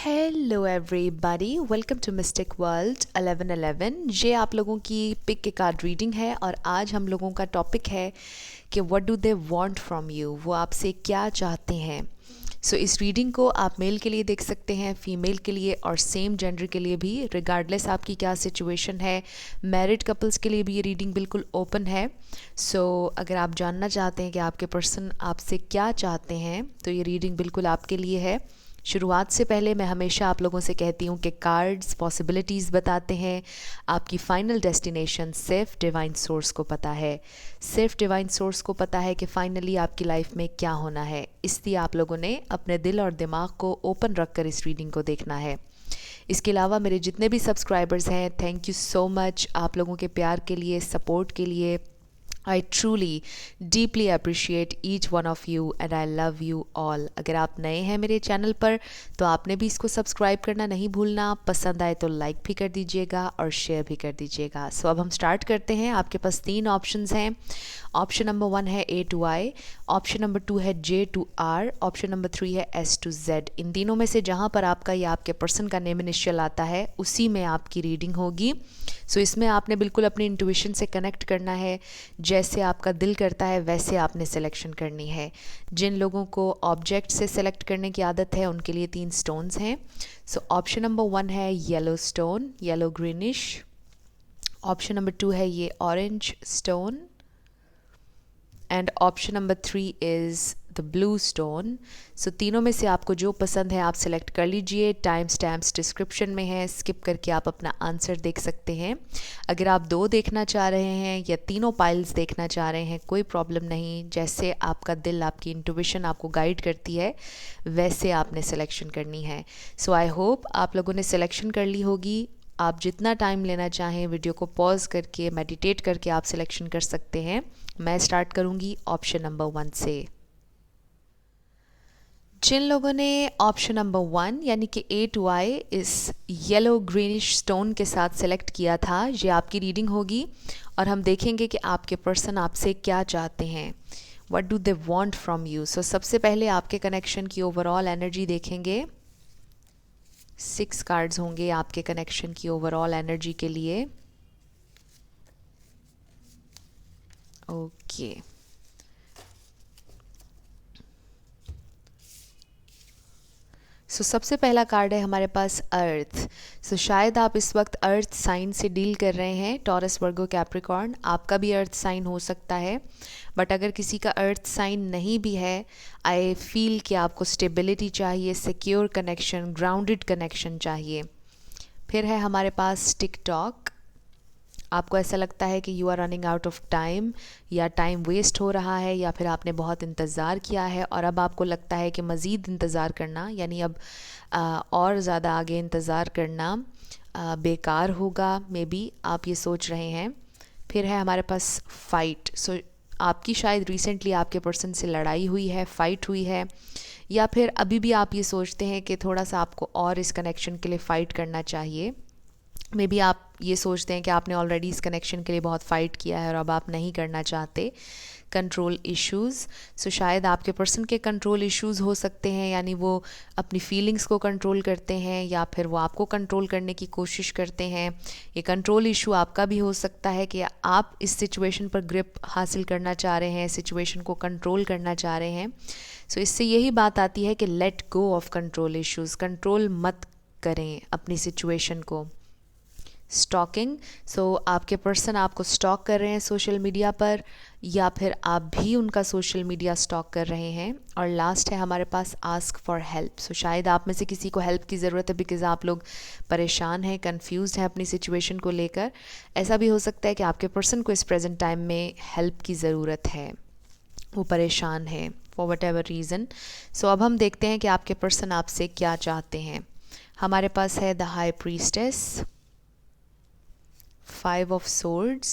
Hello everybody, welcome to mystic world 1111। ये आप लोगों की पिक के कार्ड रीडिंग है और आज हम लोगों का टॉपिक है कि what do they want from you, वो आपसे क्या चाहते हैं। इस रीडिंग को आप मेल के लिए देख सकते हैं, फीमेल के लिए और सेम जेंडर के लिए भी, रिगार्डलेस आपकी क्या सिचुएशन है। मैरिड कपल्स के लिए भी ये रीडिंग बिल्कुल ओपन है। अगर आप जानना चाहते हैं कि आपके पर्सन आपसे क्या चाहते हैं तो ये रीडिंग बिल्कुल आपके लिए है। शुरुआत से पहले मैं हमेशा आप लोगों से कहती हूँ कि कार्ड्स पॉसिबिलिटीज़ बताते हैं, आपकी फ़ाइनल डेस्टिनेशन सिर्फ डिवाइन सोर्स को पता है। सिर्फ डिवाइन सोर्स को पता है कि फ़ाइनली आपकी लाइफ में क्या होना है। इसलिए आप लोगों ने अपने दिल और दिमाग को ओपन रख कर इस रीडिंग को देखना है। इसके अलावा मेरे जितने भी सब्सक्राइबर्स हैं, थैंक यू सो मच आप लोगों के प्यार के लिए, सपोर्ट के लिए। I truly deeply appreciate each one of you and I love you all. अगर आप नए हैं मेरे चैनल पर तो आपने भी इसको सब्सक्राइब करना नहीं भूलना। पसंद आए तो लाइक भी कर दीजिएगा और शेयर भी कर दीजिएगा। अब हम स्टार्ट करते हैं। आपके पास 3 ऑप्शंस हैं। ऑप्शन नंबर 1 है A to I, option number 2 है J to R, option number 3 है S to Z। इन तीनों में से जहाँ पर आपका या आपके पर्सन का नेम इनिशियल आता है उसी में आपकी रीडिंग होगी। इसमें आपने बिल्कुल अपनी इंट्यूशन से कनेक्ट करना है। जैसे आपका दिल करता है वैसे आपने सिलेक्शन करनी है। जिन लोगों को ऑब्जेक्ट से सिलेक्ट करने की आदत है उनके लिए 3 स्टोन्स हैं। ऑप्शन नंबर 1 है yellow stone, yellow greenish. Option number 2 है ये orange stone and option number 3 is the blue stone. तीनों में से आपको जो पसंद है आप सेलेक्ट कर लीजिए। टाइम स्टैम्प्स डिस्क्रिप्शन में है, स्किप करके आप अपना आंसर देख सकते हैं। अगर आप 2 देखना चाह रहे हैं या तीनों पाइल्स देखना चाह रहे हैं, कोई प्रॉब्लम नहीं। जैसे आपका दिल, आपकी इंट्यूशन आपको गाइड करती है वैसे आपने सिलेक्शन करनी है। आई होप आप लोगों ने सिलेक्शन कर ली होगी। आप जितना टाइम लेना चाहें वीडियो को पॉज करके मेडिटेट करके आप सिलेक्शन कर सकते हैं। मैं स्टार्ट करूंगी ऑप्शन नंबर 1 से। जिन लोगों ने ऑप्शन नंबर 1 यानी कि A to I इस येलो ग्रीनिश स्टोन के साथ सेलेक्ट किया था, ये आपकी रीडिंग होगी और हम देखेंगे कि आपके पर्सन आपसे क्या चाहते हैं। What do they want from you. सबसे पहले आपके कनेक्शन की ओवरऑल एनर्जी देखेंगे। 6 कार्ड्स होंगे आपके कनेक्शन की ओवरऑल एनर्जी के लिए। ओके सबसे पहला कार्ड है हमारे पास अर्थ। शायद आप इस वक्त अर्थ साइन से डील कर रहे हैं, टॉरस, वर्गो, कैप्रिकॉर्न। आपका भी अर्थ साइन हो सकता है, बट अगर किसी का अर्थ साइन नहीं भी है, आई फील कि आपको स्टेबिलिटी चाहिए, सिक्योर कनेक्शन, ग्राउंडेड कनेक्शन चाहिए। फिर है हमारे पास टिकटॉक। आपको ऐसा लगता है कि you are running out of time, या टाइम वेस्ट हो रहा है, या फिर आपने बहुत इंतज़ार किया है और अब आपको लगता है कि मज़ीद इंतज़ार करना, यानी अब और ज़्यादा आगे इंतज़ार करना बेकार होगा। मे बी आप ये सोच रहे हैं। फिर है हमारे पास फ़ाइट। आपकी शायद रिसेंटली आपके पर्सन से लड़ाई हुई है, फ़ाइट हुई है, या फिर अभी भी आप ये सोचते हैं कि थोड़ा सा आपको और इस कनेक्शन के लिए फ़ाइट करना चाहिए। मे बी आप ये सोचते हैं कि आपने ऑलरेडी इस कनेक्शन के लिए बहुत फ़ाइट किया है और अब आप नहीं करना चाहते। Control issues. शायद आपके पर्सन के कंट्रोल इश्यूज़ हो सकते हैं, यानी वो अपनी फीलिंग्स को कंट्रोल करते हैं या फिर वो आपको कंट्रोल करने की कोशिश करते हैं। ये कंट्रोल इशू आपका भी हो सकता है कि आप इस सिचुएशन पर ग्रिप हासिल करना चाह रहे हैं, सिचुएशन को कंट्रोल करना चाह रहे हैं। इससे यही बात आती है कि let go of control issues. Control मत करें अपनी सिचुएशन को। स्टॉकिंग। आपके पर्सन आपको स्टॉक कर रहे हैं सोशल मीडिया पर, या फिर आप भी उनका सोशल मीडिया स्टॉक कर रहे हैं। और लास्ट है हमारे पास आस्क फॉर हेल्प। शायद आप में से किसी को हेल्प की ज़रूरत है, बिकॉज़ आप लोग परेशान हैं, कंफ्यूज्ड हैं अपनी सिचुएशन को लेकर। ऐसा भी हो सकता है कि आपके पर्सन को इस प्रेजेंट टाइम में हेल्प की ज़रूरत है, वो परेशान है फॉर वट एवर रीज़न। अब हम देखते हैं कि आपके पर्सन आपसे क्या चाहते हैं। हमारे पास है the high priestess, 5 of swords,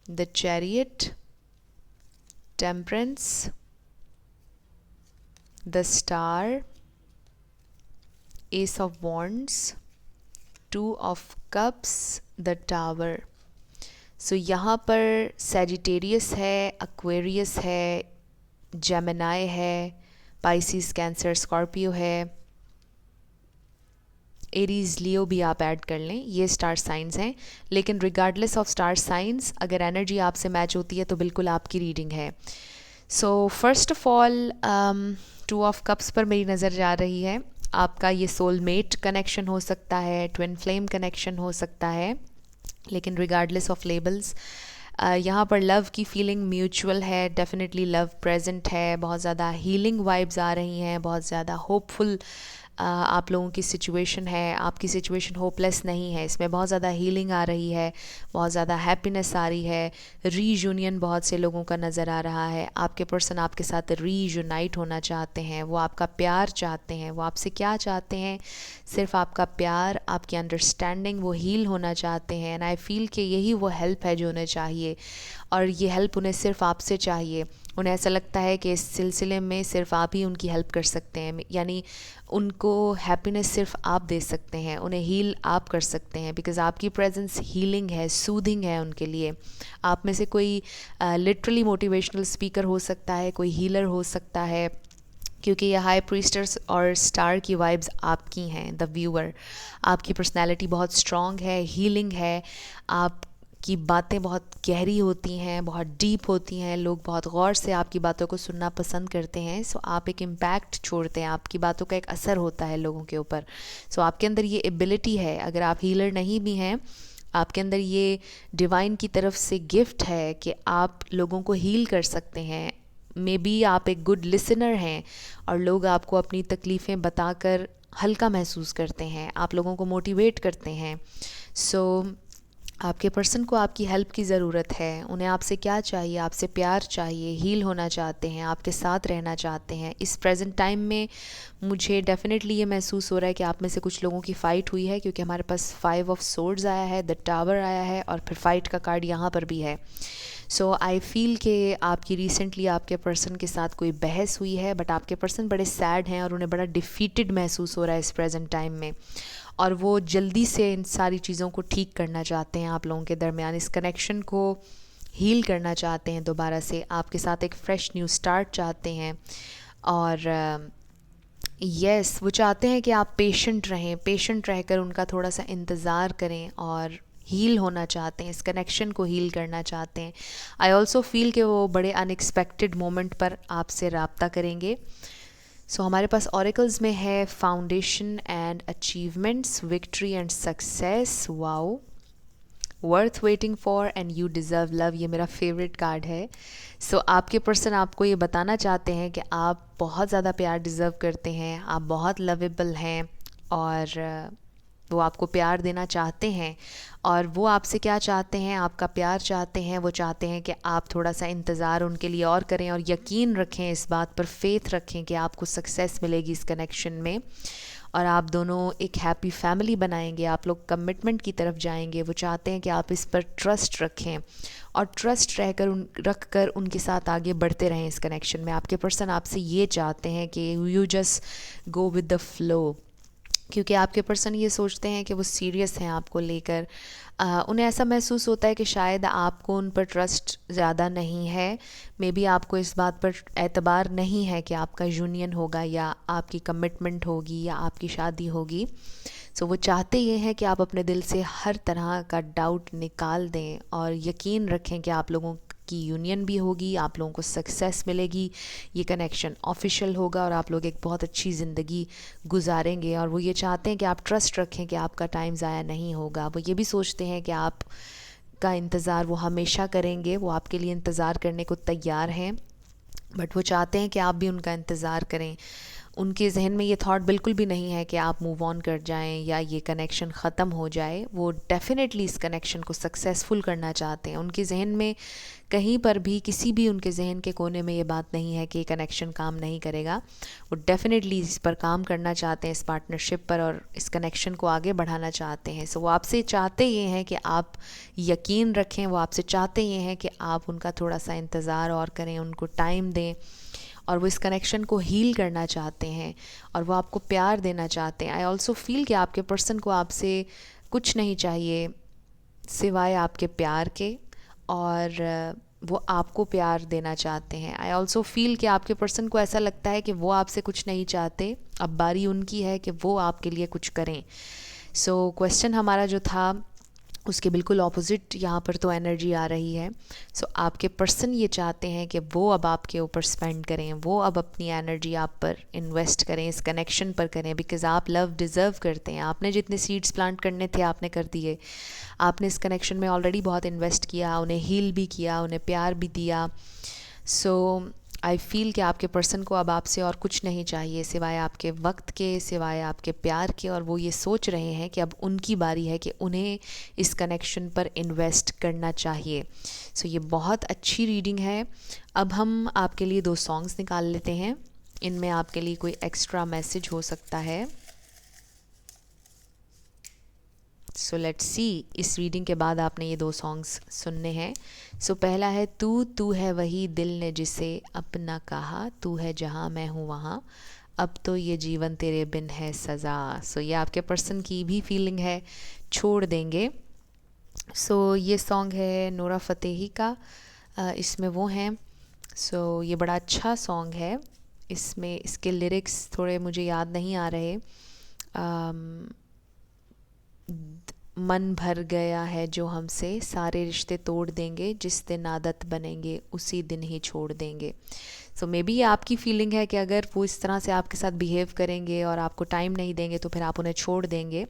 the chariot, temperance, the star, ace of wands, 2 of cups, the tower। यहाँ पर सैजिटेरियस है, एक्वेरियस है, जेमिनाई है, पाइसिस, कैंसर, स्कॉर्पियो है, एरीज लियो भी आप ऐड कर लें, ये स्टार साइंस हैं। लेकिन रिगार्डलेस ऑफ स्टार साइंस, अगर एनर्जी आपसे मैच होती है तो बिल्कुल आपकी रीडिंग है। So first of all 2 of cups पर मेरी नज़र जा रही है। आपका ये सोलमेट कनेक्शन हो सकता है, ट्विन फ्लेम कनेक्शन हो सकता है, लेकिन रिगार्डलेस ऑफ लेबल्स यहाँ पर लव की फीलिंग म्यूचुअल है, डेफिनेटली लव प्रेजेंट है, बहुत ज़्यादा हीलिंग वाइब्स आ रही हैं, बहुत ज़्यादा होपफुल आप लोगों की सिचुएशन है। आपकी सिचुएशन होपलेस नहीं है, इसमें बहुत ज़्यादा हीलिंग आ रही है, बहुत ज़्यादा हैप्पीनेस आ रही है। रीयूनियन बहुत से लोगों का नज़र आ रहा है। आपके पर्सन आपके साथ रीयूनाइट होना चाहते हैं, वो आपका प्यार चाहते हैं। वो आपसे क्या चाहते हैं? सिर्फ आपका प्यार, आपकी अंडरस्टैंडिंग, वो हील होना चाहते हैं। एंड आई फील कि यही वो हेल्प है जो उन्हें चाहिए, और ये हेल्प उन्हें सिर्फ आपसे चाहिए। उन्हें ऐसा लगता है कि इस सिलसिले में सिर्फ आप ही उनकी हेल्प कर सकते हैं, यानी उनको हैप्पीनेस सिर्फ आप दे सकते हैं, उन्हें हील आप कर सकते हैं, बिकॉज़ आपकी प्रेजेंस हीलिंग है, सूदिंग है उनके लिए। आप में से कोई लिटरली मोटिवेशनल स्पीकर हो सकता है, कोई हीलर हो सकता है, क्योंकि ये हाई प्रीस्टर्स और स्टार की वाइब्स आपकी हैं। द व्यूअर, आपकी पर्सनैलिटी बहुत स्ट्रॉन्ग है, हीलिंग है, आपकी बातें बहुत गहरी होती हैं, बहुत डीप होती हैं, लोग बहुत गौर से आपकी बातों को सुनना पसंद करते हैं। सो आप एक इम्पैक्ट छोड़ते हैं, आपकी बातों का एक असर होता है लोगों के ऊपर। सो आपके अंदर ये एबिलिटी है, अगर आप हीलर नहीं भी हैं, आपके अंदर ये डिवाइन की तरफ से गिफ्ट है कि आप लोगों को हील कर सकते हैं। मे बी आप एक गुड लिसनर हैं और लोग आपको अपनी तकलीफ़ें बताकर हल्का महसूस करते हैं, आप लोगों को मोटिवेट करते हैं। सो आपके पर्सन को आपकी हेल्प की ज़रूरत है। उन्हें आपसे क्या चाहिए? आपसे प्यार चाहिए, हील होना चाहते हैं, आपके साथ रहना चाहते हैं। इस प्रेजेंट टाइम में मुझे डेफिनेटली ये महसूस हो रहा है कि आप में से कुछ लोगों की फ़ाइट हुई है, क्योंकि हमारे पास 5 ऑफ सोर्ड्स आया है, द टावर आया है, और फिर फाइट का कार्ड यहाँ पर भी है। सो आई फील कि आपकी रिसेंटली आपके पर्सन के साथ कोई बहस हुई है, बट आपके पर्सन बड़े सैड हैं और उन्हें बड़ा डिफीटेड महसूस हो रहा है इस प्रेजेंट टाइम में, और वो जल्दी से इन सारी चीज़ों को ठीक करना चाहते हैं। आप लोगों के दरमियान इस कनेक्शन को हील करना चाहते हैं, दोबारा से आपके साथ एक फ़्रेश न्यू स्टार्ट चाहते हैं। और यस वो चाहते हैं कि आप पेशेंट रहें, पेशेंट रहकर उनका थोड़ा सा इंतज़ार करें, और हील होना चाहते हैं, इस कनेक्शन को हील करना चाहते हैं। आई ऑल्सो फील कि वो बड़े अनएक्सपेक्टेड मोमेंट पर आपसे रब्ता करेंगे। सो हमारे पास ऑरेकल्स में है foundation and achievements, victory and success. Wow, worth waiting for and you deserve love, ये मेरा फेवरेट कार्ड है। सो आपके पर्सन आपको ये बताना चाहते हैं कि आप बहुत ज़्यादा प्यार डिज़र्व करते हैं, आप बहुत लवेबल हैं, और वो आपको प्यार देना चाहते हैं। और वो आपसे क्या चाहते हैं? आपका प्यार चाहते हैं। वो चाहते हैं कि आप थोड़ा सा इंतज़ार उनके लिए और करें, और यकीन रखें, इस बात पर फेथ रखें कि आपको सक्सेस मिलेगी इस कनेक्शन में, और आप दोनों एक हैप्पी फैमिली बनाएंगे, आप लोग कमिटमेंट की तरफ जाएंगे। वो चाहते हैं कि आप इस पर ट्रस्ट रखें, और ट्रस्ट रख कर उनके साथ आगे बढ़ते रहें इस कनेक्शन में। आपके पर्सन आपसे ये चाहते हैं कि you just go with the flow, क्योंकि आपके पर्सन ये सोचते हैं कि वो सीरियस हैं आपको लेकर। उन्हें ऐसा महसूस होता है कि शायद आपको उन पर ट्रस्ट ज़्यादा नहीं है, मे बी आपको इस बात पर एतबार नहीं है कि आपका यूनियन होगा, या आपकी कमिटमेंट होगी, या आपकी शादी होगी। सो वो चाहते ये हैं कि आप अपने दिल से हर तरह का डाउट निकाल दें, और यकीन रखें कि आप लोगों की यूनियन भी होगी, आप लोगों को सक्सेस मिलेगी, ये कनेक्शन ऑफिशियल होगा, और आप लोग एक बहुत अच्छी ज़िंदगी गुजारेंगे। और वो ये चाहते हैं कि आप ट्रस्ट रखें कि आपका टाइम ज़ाया नहीं होगा। वो ये भी सोचते हैं कि आप का इंतज़ार वो हमेशा करेंगे, वो आपके लिए इंतज़ार करने को तैयार हैं, बट वो चाहते हैं कि आप भी उनका इंतज़ार करें। उनके जहन में ये थॉट बिल्कुल भी नहीं है कि आप मूव ऑन कर जाएं या ये कनेक्शन ख़त्म हो जाए। वो डेफिनेटली इस कनेक्शन को सक्सेसफुल करना चाहते हैं। उनके जहन में कहीं पर भी, किसी भी उनके जहन के कोने में ये बात नहीं है कि ये कनेक्शन काम नहीं करेगा। वो डेफिनेटली इस पर काम करना चाहते हैं, इस पार्टनरशिप पर, और इस कनेक्शन को आगे बढ़ाना चाहते हैं। सो वो आपसे चाहते ये हैं कि आप यकीन रखें, वो आपसे चाहते ये हैं कि आप उनका थोड़ा सा इंतज़ार और करें, उनको टाइम दें, और वो इस कनेक्शन को हील करना चाहते हैं, और वो आपको प्यार देना चाहते हैं। आई ऑल्सो फील कि आपके पर्सन को आपसे कुछ नहीं चाहिए सिवाय आपके प्यार के, और वो आपको प्यार देना चाहते हैं। आई ऑल्सो फील कि आपके पर्सन को ऐसा लगता है कि वो आपसे कुछ नहीं चाहते, अब बारी उनकी है कि वो आपके लिए कुछ करें। सो क्वेश्चन हमारा जो था उसके बिल्कुल ऑपोजिट यहाँ पर तो एनर्जी आ रही है। सो आपके पर्सन ये चाहते हैं कि वो अब आपके ऊपर स्पेंड करें, वो अब अपनी एनर्जी आप पर इन्वेस्ट करें, इस कनेक्शन पर करें, बिकॉज़ आप लव डिज़र्व करते हैं। आपने जितने सीड्स प्लांट करने थे आपने कर दिए, आपने इस कनेक्शन में ऑलरेडी बहुत इन्वेस्ट किया, उन्हें हील भी किया, उन्हें प्यार भी दिया। सो आई फील कि आपके पर्सन को अब आपसे और कुछ नहीं चाहिए सिवाय आपके वक्त के, सिवाय आपके प्यार के, और वो ये सोच रहे हैं कि अब उनकी बारी है कि उन्हें इस कनेक्शन पर इन्वेस्ट करना चाहिए। सो ये बहुत अच्छी रीडिंग है। अब हम आपके लिए 2 सॉन्ग्स निकाल लेते हैं, इनमें आपके लिए कोई एक्स्ट्रा मैसेज हो सकता है। सो लेट्स सी, इस रीडिंग के बाद आपने ये 2 सॉन्ग्स सुनने हैं। सो पहला है तू है वही दिल ने जिसे अपना कहा, तू है जहाँ मैं हूँ वहाँ, अब तो ये जीवन तेरे बिन है सज़ा। सो ये आपके पर्सन की भी फीलिंग है, छोड़ देंगे। सो ये सॉन्ग है नूरा फ़तेही का, इसमें वो हैं। सो ये बड़ा अच्छा सॉन्ग है। इसमें इसके लिरिक्स थोड़े मुझे याद नहीं आ रहे। मन भर गया है जो हमसे, सारे रिश्ते तोड़ देंगे, जिस दिन आदत बनेंगे उसी दिन ही छोड़ देंगे। सो मे बी ये आपकी फीलिंग है कि अगर वो इस तरह से आपके साथ बिहेव करेंगे और आपको टाइम नहीं देंगे तो फिर आप उन्हें छोड़ देंगे।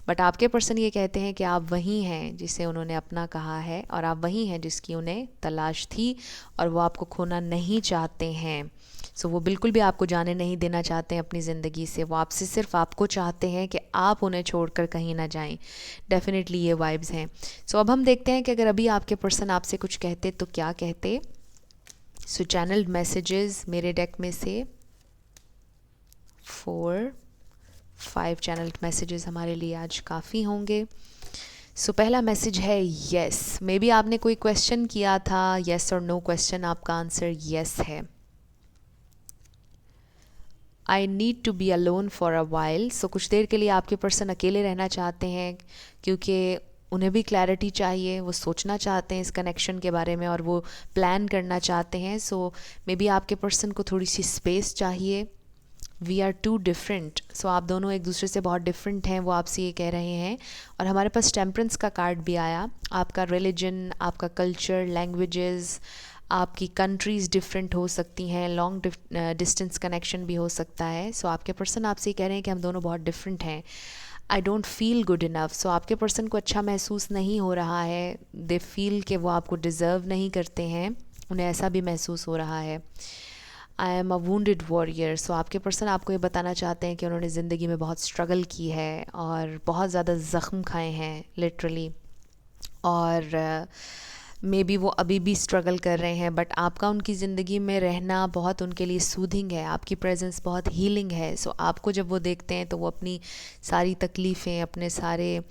बट आपके पर्सन ये कहते हैं कि आप वही हैं जिसे उन्होंने अपना कहा है, और आप वही हैं जिसकी उन्हें तलाश थी, और वो आपको खोना नहीं चाहते हैं। सो वो बिल्कुल भी आपको जाने नहीं देना चाहते हैं अपनी ज़िंदगी से। वो आपसे सिर्फ आपको चाहते हैं कि आप उन्हें छोड़कर कहीं ना जाएं। डेफिनेटली ये वाइब्स हैं। सो अब हम देखते हैं कि अगर अभी आपके पर्सन आपसे कुछ कहते तो क्या कहते। सो चैनल्ड मैसेजेस मेरे डेक में से 4-5 चैनल्ड मैसेजेस हमारे लिए आज काफ़ी होंगे। सो पहला मैसेज है यस। मे बी आपने कोई क्वेश्चन किया था, यस और नो क्वेश्चन, आपका आंसर यस है। I need to be alone for a while. So कुछ देर के लिए आपके पर्सन अकेले रहना चाहते हैं, क्योंकि उन्हें भी क्लैरिटी चाहिए, वो सोचना चाहते हैं इस कनेक्शन के बारे में, और वो प्लान करना चाहते हैं। सो मे बी आपके पर्सन को थोड़ी सी स्पेस चाहिए। We are two different. So आप दोनों एक दूसरे से बहुत डिफरेंट हैं, वो आपसे ये कह रहे हैं। और हमारे पास टेम्परेंस का कार्ड भी आया। आपका रिलीजन, आपका कल्चर, लैंग्वेजेस, आपकी कंट्रीज़ डिफरेंट हो सकती हैं, लॉन्ग डिस्टेंस कनेक्शन भी हो सकता है। सो आपके पर्सन आपसे कह रहे हैं कि हम दोनों बहुत डिफरेंट हैं। I don't feel good enough. So आपके पर्सन को अच्छा महसूस नहीं हो रहा है। दे फील कि वो आपको डिज़र्व नहीं करते हैं, उन्हें ऐसा भी महसूस हो रहा है। I am a wounded warrior. So आपके पर्सन आपको ये बताना चाहते हैं कि उन्होंने ज़िंदगी में बहुत स्ट्रगल की है और बहुत ज़्यादा ज़ख्म खाए हैं लिटरली, और मे बी वो अभी भी स्ट्रगल कर रहे हैं। बट आपका उनकी ज़िंदगी में रहना बहुत उनके लिए सूदिंग है, आपकी प्रेजेंस बहुत हीलिंग है। सो आपको जब वो देखते हैं तो वो अपनी सारी तकलीफ़ें, अपने सारे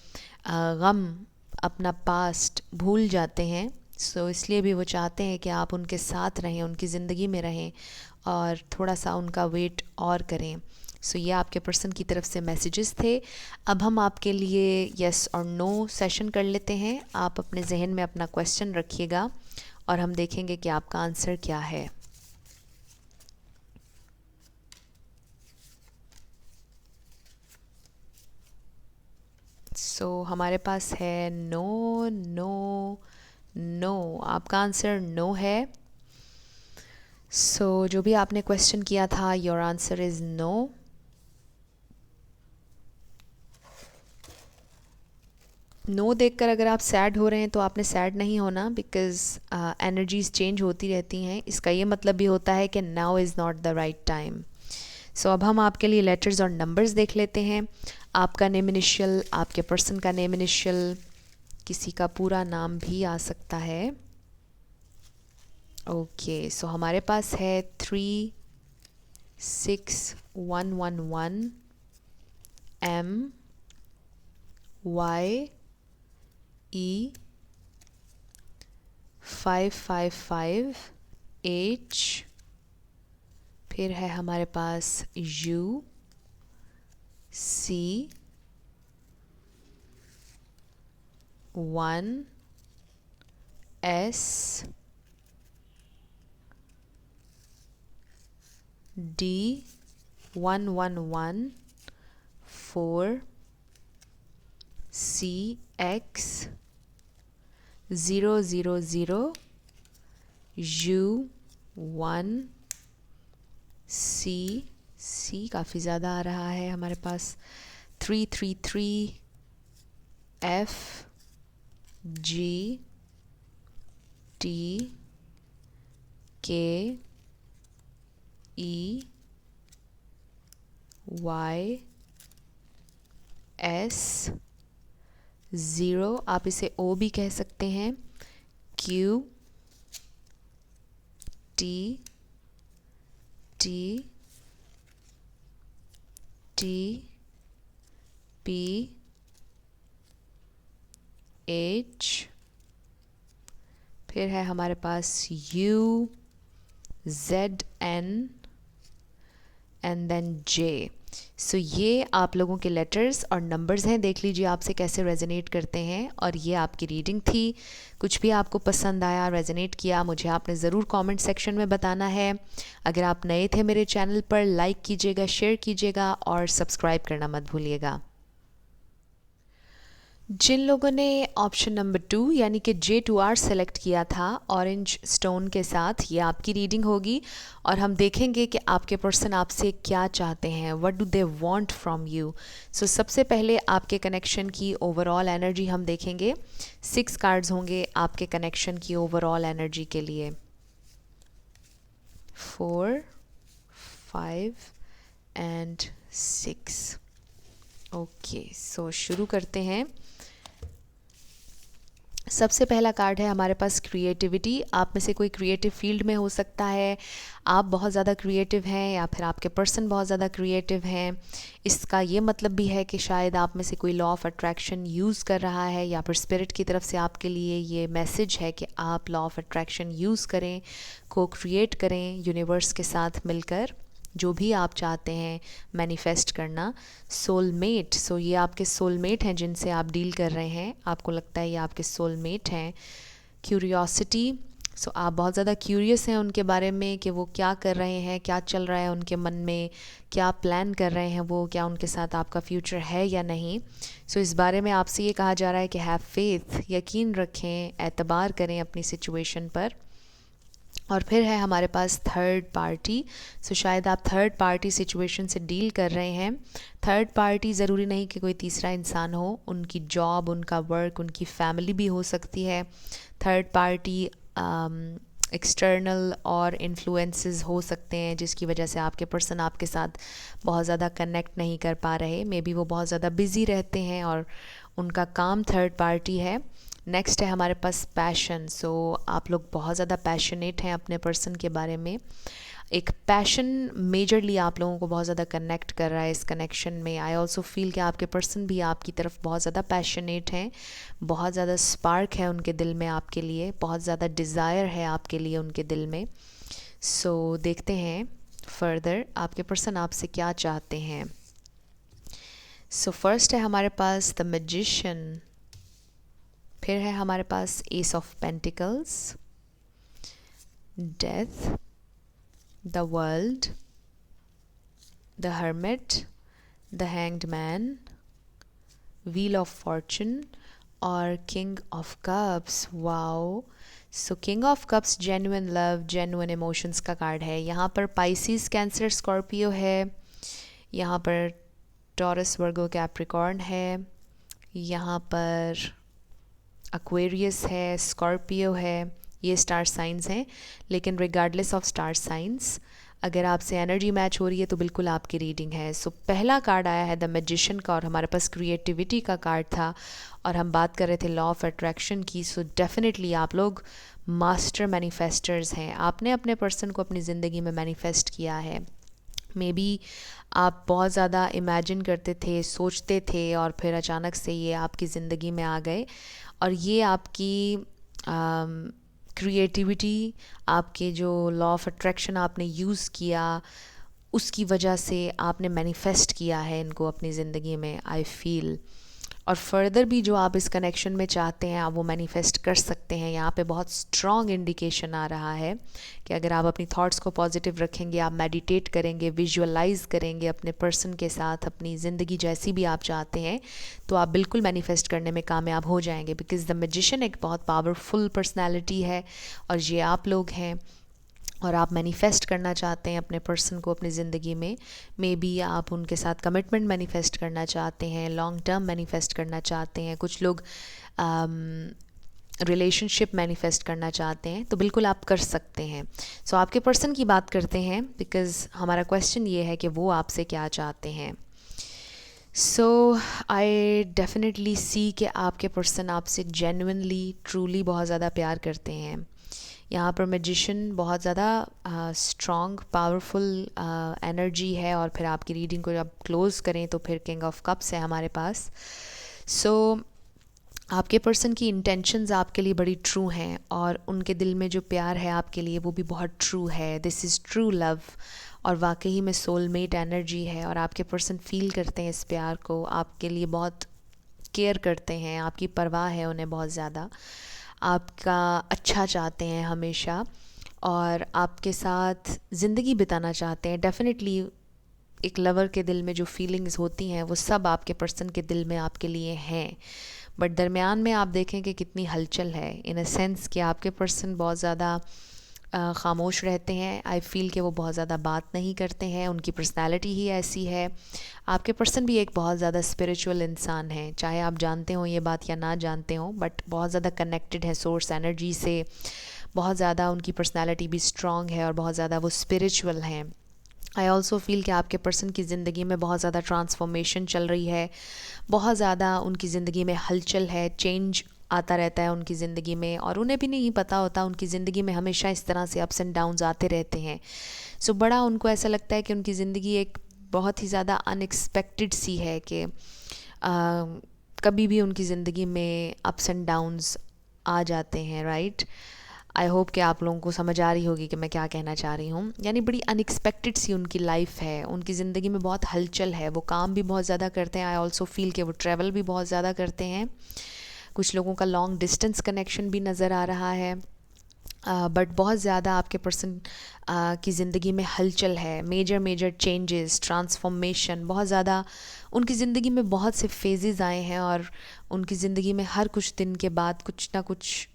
गम, अपना पास्ट भूल जाते हैं। सो इसलिए भी वो चाहते हैं कि आप उनके साथ रहें, उनकी ज़िंदगी में रहें, और थोड़ा सा उनका वेट और करें। सो ये आपके पर्सन की तरफ से मैसेजेस थे। अब हम आपके लिए यस और नो सेशन कर लेते हैं। आप अपने जहन में अपना क्वेश्चन रखिएगा और हम देखेंगे कि आपका आंसर क्या है। सो हमारे पास है नो, नो, नो। आपका आंसर नो है। सो जो भी आपने क्वेश्चन किया था, your answer is no. No देखकर अगर आप सैड हो रहे हैं तो आपने सैड नहीं होना, बिकॉज़ एनर्जीज़ चेंज होती रहती हैं। इसका ये मतलब भी होता है कि now is not the right time. So अब हम आपके लिए लेटर्स और नंबर्स देख लेते हैं। आपका नेम इनिशियल, आपके पर्सन का नेम इनिशियल, किसी का पूरा नाम भी आ सकता है। ओके, सो हमारे पास है 36111 M Y E 555H, फिर है हमारे पास U C 1 S D1114 CX 000 U1 C काफ़ी ज़्यादा आ रहा है हमारे पास 333 F G T K E Y S 0 आप इसे O भी कह सकते हैं Q T T T P H फिर है हमारे पास U Z N and then J। So ये आप लोगों के लेटर्स और नंबर्स हैं, देख लीजिए आपसे कैसे रेजोनेट करते हैं। और ये आपकी रीडिंग थी। कुछ भी आपको पसंद आया, रेजोनेट किया, मुझे आपने ज़रूर कमेंट सेक्शन में बताना है। अगर आप नए थे मेरे चैनल पर, लाइक कीजिएगा, शेयर कीजिएगा और सब्सक्राइब करना मत भूलिएगा। जिन लोगों ने ऑप्शन नंबर 2 यानी कि J2R सेलेक्ट किया था ऑरेंज स्टोन के साथ, ये आपकी रीडिंग होगी और हम देखेंगे कि आपके पर्सन आपसे क्या चाहते हैं, what do they want from you. So सबसे पहले आपके कनेक्शन की ओवरऑल एनर्जी हम देखेंगे। 6 कार्ड्स होंगे आपके कनेक्शन की ओवरऑल एनर्जी के लिए। 4 5 एंड 6। ओके, सो शुरू करते हैं। सबसे पहला कार्ड है हमारे पास क्रिएटिविटी। आप में से कोई क्रिएटिव फील्ड में हो सकता है, आप बहुत ज़्यादा क्रिएटिव हैं या फिर आपके पर्सन बहुत ज़्यादा क्रिएटिव हैं। इसका ये मतलब भी है कि शायद आप में से कोई लॉ ऑफ अट्रैक्शन यूज़ कर रहा है या फिर स्पिरिट की तरफ से आपके लिए ये मैसेज है कि आप लॉ ऑफ अट्रैक्शन यूज़ करें, को क्रिएट करें यूनिवर्स के साथ मिलकर जो भी आप चाहते हैं मैनिफेस्ट करना। सोलमेट, सो ये आपके सोलमेट हैं जिनसे आप डील कर रहे हैं, आपको लगता है ये आपके सोलमेट हैं। क्यूरियोसिटी, सो आप बहुत ज़्यादा क्यूरियस हैं उनके बारे में कि वो क्या कर रहे हैं, क्या चल रहा है उनके मन में, क्या प्लान कर रहे हैं वो, क्या उनके साथ आपका फ्यूचर है या नहीं। सो इस बारे में आपसे ये कहा जा रहा है कि हैव फेथ, यकीन रखें, एतबार करें अपनी सिचुएशन पर। और फिर है हमारे पास थर्ड पार्टी। सो शायद आप थर्ड पार्टी सिचुएशन से डील कर रहे हैं। थर्ड पार्टी ज़रूरी नहीं कि कोई तीसरा इंसान हो, उनकी जॉब, उनका वर्क, उनकी फैमिली भी हो सकती है। थर्ड पार्टी एक्सटर्नल और इन्फ्लुएंसेस हो सकते हैं जिसकी वजह से आपके पर्सन आपके साथ बहुत ज़्यादा कनेक्ट नहीं कर पा रहे। मे बी वो बहुत ज़्यादा बिज़ी रहते हैं और उनका काम थर्ड पार्टी है। नेक्स्ट है हमारे पास पैशन। सो आप लोग बहुत ज़्यादा पैशनेट हैं अपने पर्सन के बारे में। एक पैशन मेजरली आप लोगों को बहुत ज़्यादा कनेक्ट कर रहा है इस कनेक्शन में। आई ऑल्सो फील कि आपके पर्सन भी आपकी तरफ बहुत ज़्यादा पैशनेट हैं, बहुत ज़्यादा स्पार्क है उनके दिल में आपके लिए, बहुत ज़्यादा डिज़ायर है आपके लिए उनके दिल में। सो देखते हैं फर्दर आपके पर्सन आपसे क्या चाहते हैं। सो फर्स्ट है हमारे पास द मैजिशियन, फिर है हमारे पास ace of pentacles, death, the world, the hermit, the hanged man, wheel of fortune और king of cups. Wow, so king of cups genuine love, genuine emotions का कार्ड है। यहाँ पर पाइसिस, कैंसर, स्कॉर्पियो है, यहाँ पर टॉरस, वर्गो, कैप्रिकॉर्न है, यहाँ पर एक्वेरियस है, स्कॉर्पियो है, ये स्टार साइंस हैं। लेकिन रिगार्डलेस ऑफ स्टार साइंस, अगर आपसे एनर्जी मैच हो रही है तो बिल्कुल आपकी रीडिंग है। सो पहला कार्ड आया है द मैजिशियन का और हमारे पास क्रिएटिविटी का कार्ड था और हम बात कर रहे थे लॉ ऑफ अट्रैक्शन की। सो डेफिनेटली आप लोग मास्टर मैनिफेस्टर्स हैं। आपने अपने पर्सन को अपनी ज़िंदगी में मैनिफेस्ट किया है। मे बी आप बहुत ज़्यादा इमेजिन करते थे, सोचते थे और फिर अचानक से ये आपकी ज़िंदगी में आ गए और ये आपकी क्रिएटिविटी, आपके जो लॉ ऑफ अट्रैक्शन आपने यूज़ किया उसकी वजह से आपने मैनिफेस्ट किया है इनको अपनी ज़िंदगी में, आई फील। और फर्दर भी जो आप इस कनेक्शन में चाहते हैं आप वो मैनिफेस्ट कर सकते हैं। यहाँ पे बहुत स्ट्रॉन्ग इंडिकेशन आ रहा है कि अगर आप अपनी थॉट्स को पॉजिटिव रखेंगे, आप मेडिटेट करेंगे, विजुअलाइज करेंगे अपने पर्सन के साथ अपनी ज़िंदगी जैसी भी आप चाहते हैं, तो आप बिल्कुल मैनिफेस्ट करने में कामयाब हो जाएंगे। बिकॉज़ द मैजिशियन एक बहुत पावरफुल पर्सनैलिटी है और ये आप लोग हैं और आप मैनिफेस्ट करना चाहते हैं अपने पर्सन को अपनी ज़िंदगी में। मे बी आप उनके साथ कमिटमेंट मैनिफेस्ट करना चाहते हैं, लॉन्ग टर्म मैनिफेस्ट करना चाहते हैं, कुछ लोग रिलेशनशिप मैनिफेस्ट करना चाहते हैं, तो बिल्कुल आप कर सकते हैं। सो आपके पर्सन की बात करते हैं बिकॉज़ हमारा क्वेश्चन ये है कि वो आपसे क्या चाहते हैं। सो आई डेफिनेटली सी कि आपके पर्सन आपसे जेन्युइनली ट्रूली बहुत ज़्यादा प्यार करते हैं। यहाँ पर मैजिशियन बहुत ज़्यादा स्ट्रॉन्ग पावरफुल एनर्जी है और फिर आपकी रीडिंग को जब क्लोज़ करें तो फिर किंग ऑफ कप्स है हमारे पास। सो आपके पर्सन की इंटेंशंस आपके लिए बड़ी ट्रू हैं और उनके दिल में जो प्यार है आपके लिए वो भी बहुत ट्रू है। दिस इज़ ट्रू लव और वाकई में सोलमेट एनर्जी है और आपके पर्सन फील करते हैं इस प्यार को, आपके लिए बहुत केयर करते हैं, आपकी परवाह है उन्हें बहुत ज़्यादा, आपका अच्छा चाहते हैं हमेशा और आपके साथ ज़िंदगी बिताना चाहते हैं। डेफिनेटली एक लवर के दिल में जो फीलिंग्स होती हैं वो सब आपके पर्सन के दिल में आपके लिए हैं, बट दरमियान में आप देखें कि कितनी हलचल है इन अ सेंस कि आपके पर्सन बहुत ज़्यादा ख़ामोश रहते हैं। आई फ़ील कि वो बहुत ज़्यादा बात नहीं करते हैं, उनकी पर्सनैलिटी ही ऐसी है। आपके पर्सन भी एक बहुत ज़्यादा स्पिरिचुअल इंसान है, चाहे आप जानते हो ये बात या ना जानते हो, बट बहुत ज़्यादा कनेक्टेड है सोर्स एनर्जी से, बहुत ज़्यादा उनकी पर्सनैलिटी भी स्ट्रॉन्ग है और बहुत ज़्यादा वो स्पिरिचुअल हैं। आई ऑल्सो फील कि आपके पर्सन की ज़िंदगी में बहुत ज़्यादा ट्रांसफॉर्मेशन चल रही है, बहुत ज़्यादा उनकी ज़िंदगी में हलचल है, चेंज आता रहता है उनकी ज़िंदगी में और उन्हें भी नहीं पता होता उनकी ज़िंदगी में हमेशा इस तरह से अप्स एंड डाउन्स आते रहते हैं। सो बड़ा उनको ऐसा लगता है कि उनकी ज़िंदगी एक बहुत ही ज़्यादा अनएक्सपेक्टेड सी है कि कभी भी उनकी ज़िंदगी में अप्स एंड डाउन्स आ जाते हैं, राइट। आई होप कि आप लोगों को समझ आ रही होगी कि मैं क्या कहना चाह रही हूँ। यानी बड़ी अनएक्सपेक्टेड सी उनकी लाइफ है, उनकी ज़िंदगी में बहुत हलचल है, वो काम भी बहुत ज़्यादा करते हैं। आई ऑल्सो फील कि वो ट्रैवल भी बहुत ज़्यादा करते हैं, कुछ लोगों का लॉन्ग डिस्टेंस कनेक्शन भी नज़र आ रहा है, बट बहुत ज़्यादा आपके पर्सन की ज़िंदगी में हलचल है, मेजर चेंजेस, ट्रांसफॉर्मेशन, बहुत ज़्यादा उनकी ज़िंदगी में बहुत से फेजेस आए हैं और उनकी ज़िंदगी में हर कुछ दिन के बाद कुछ ना कुछ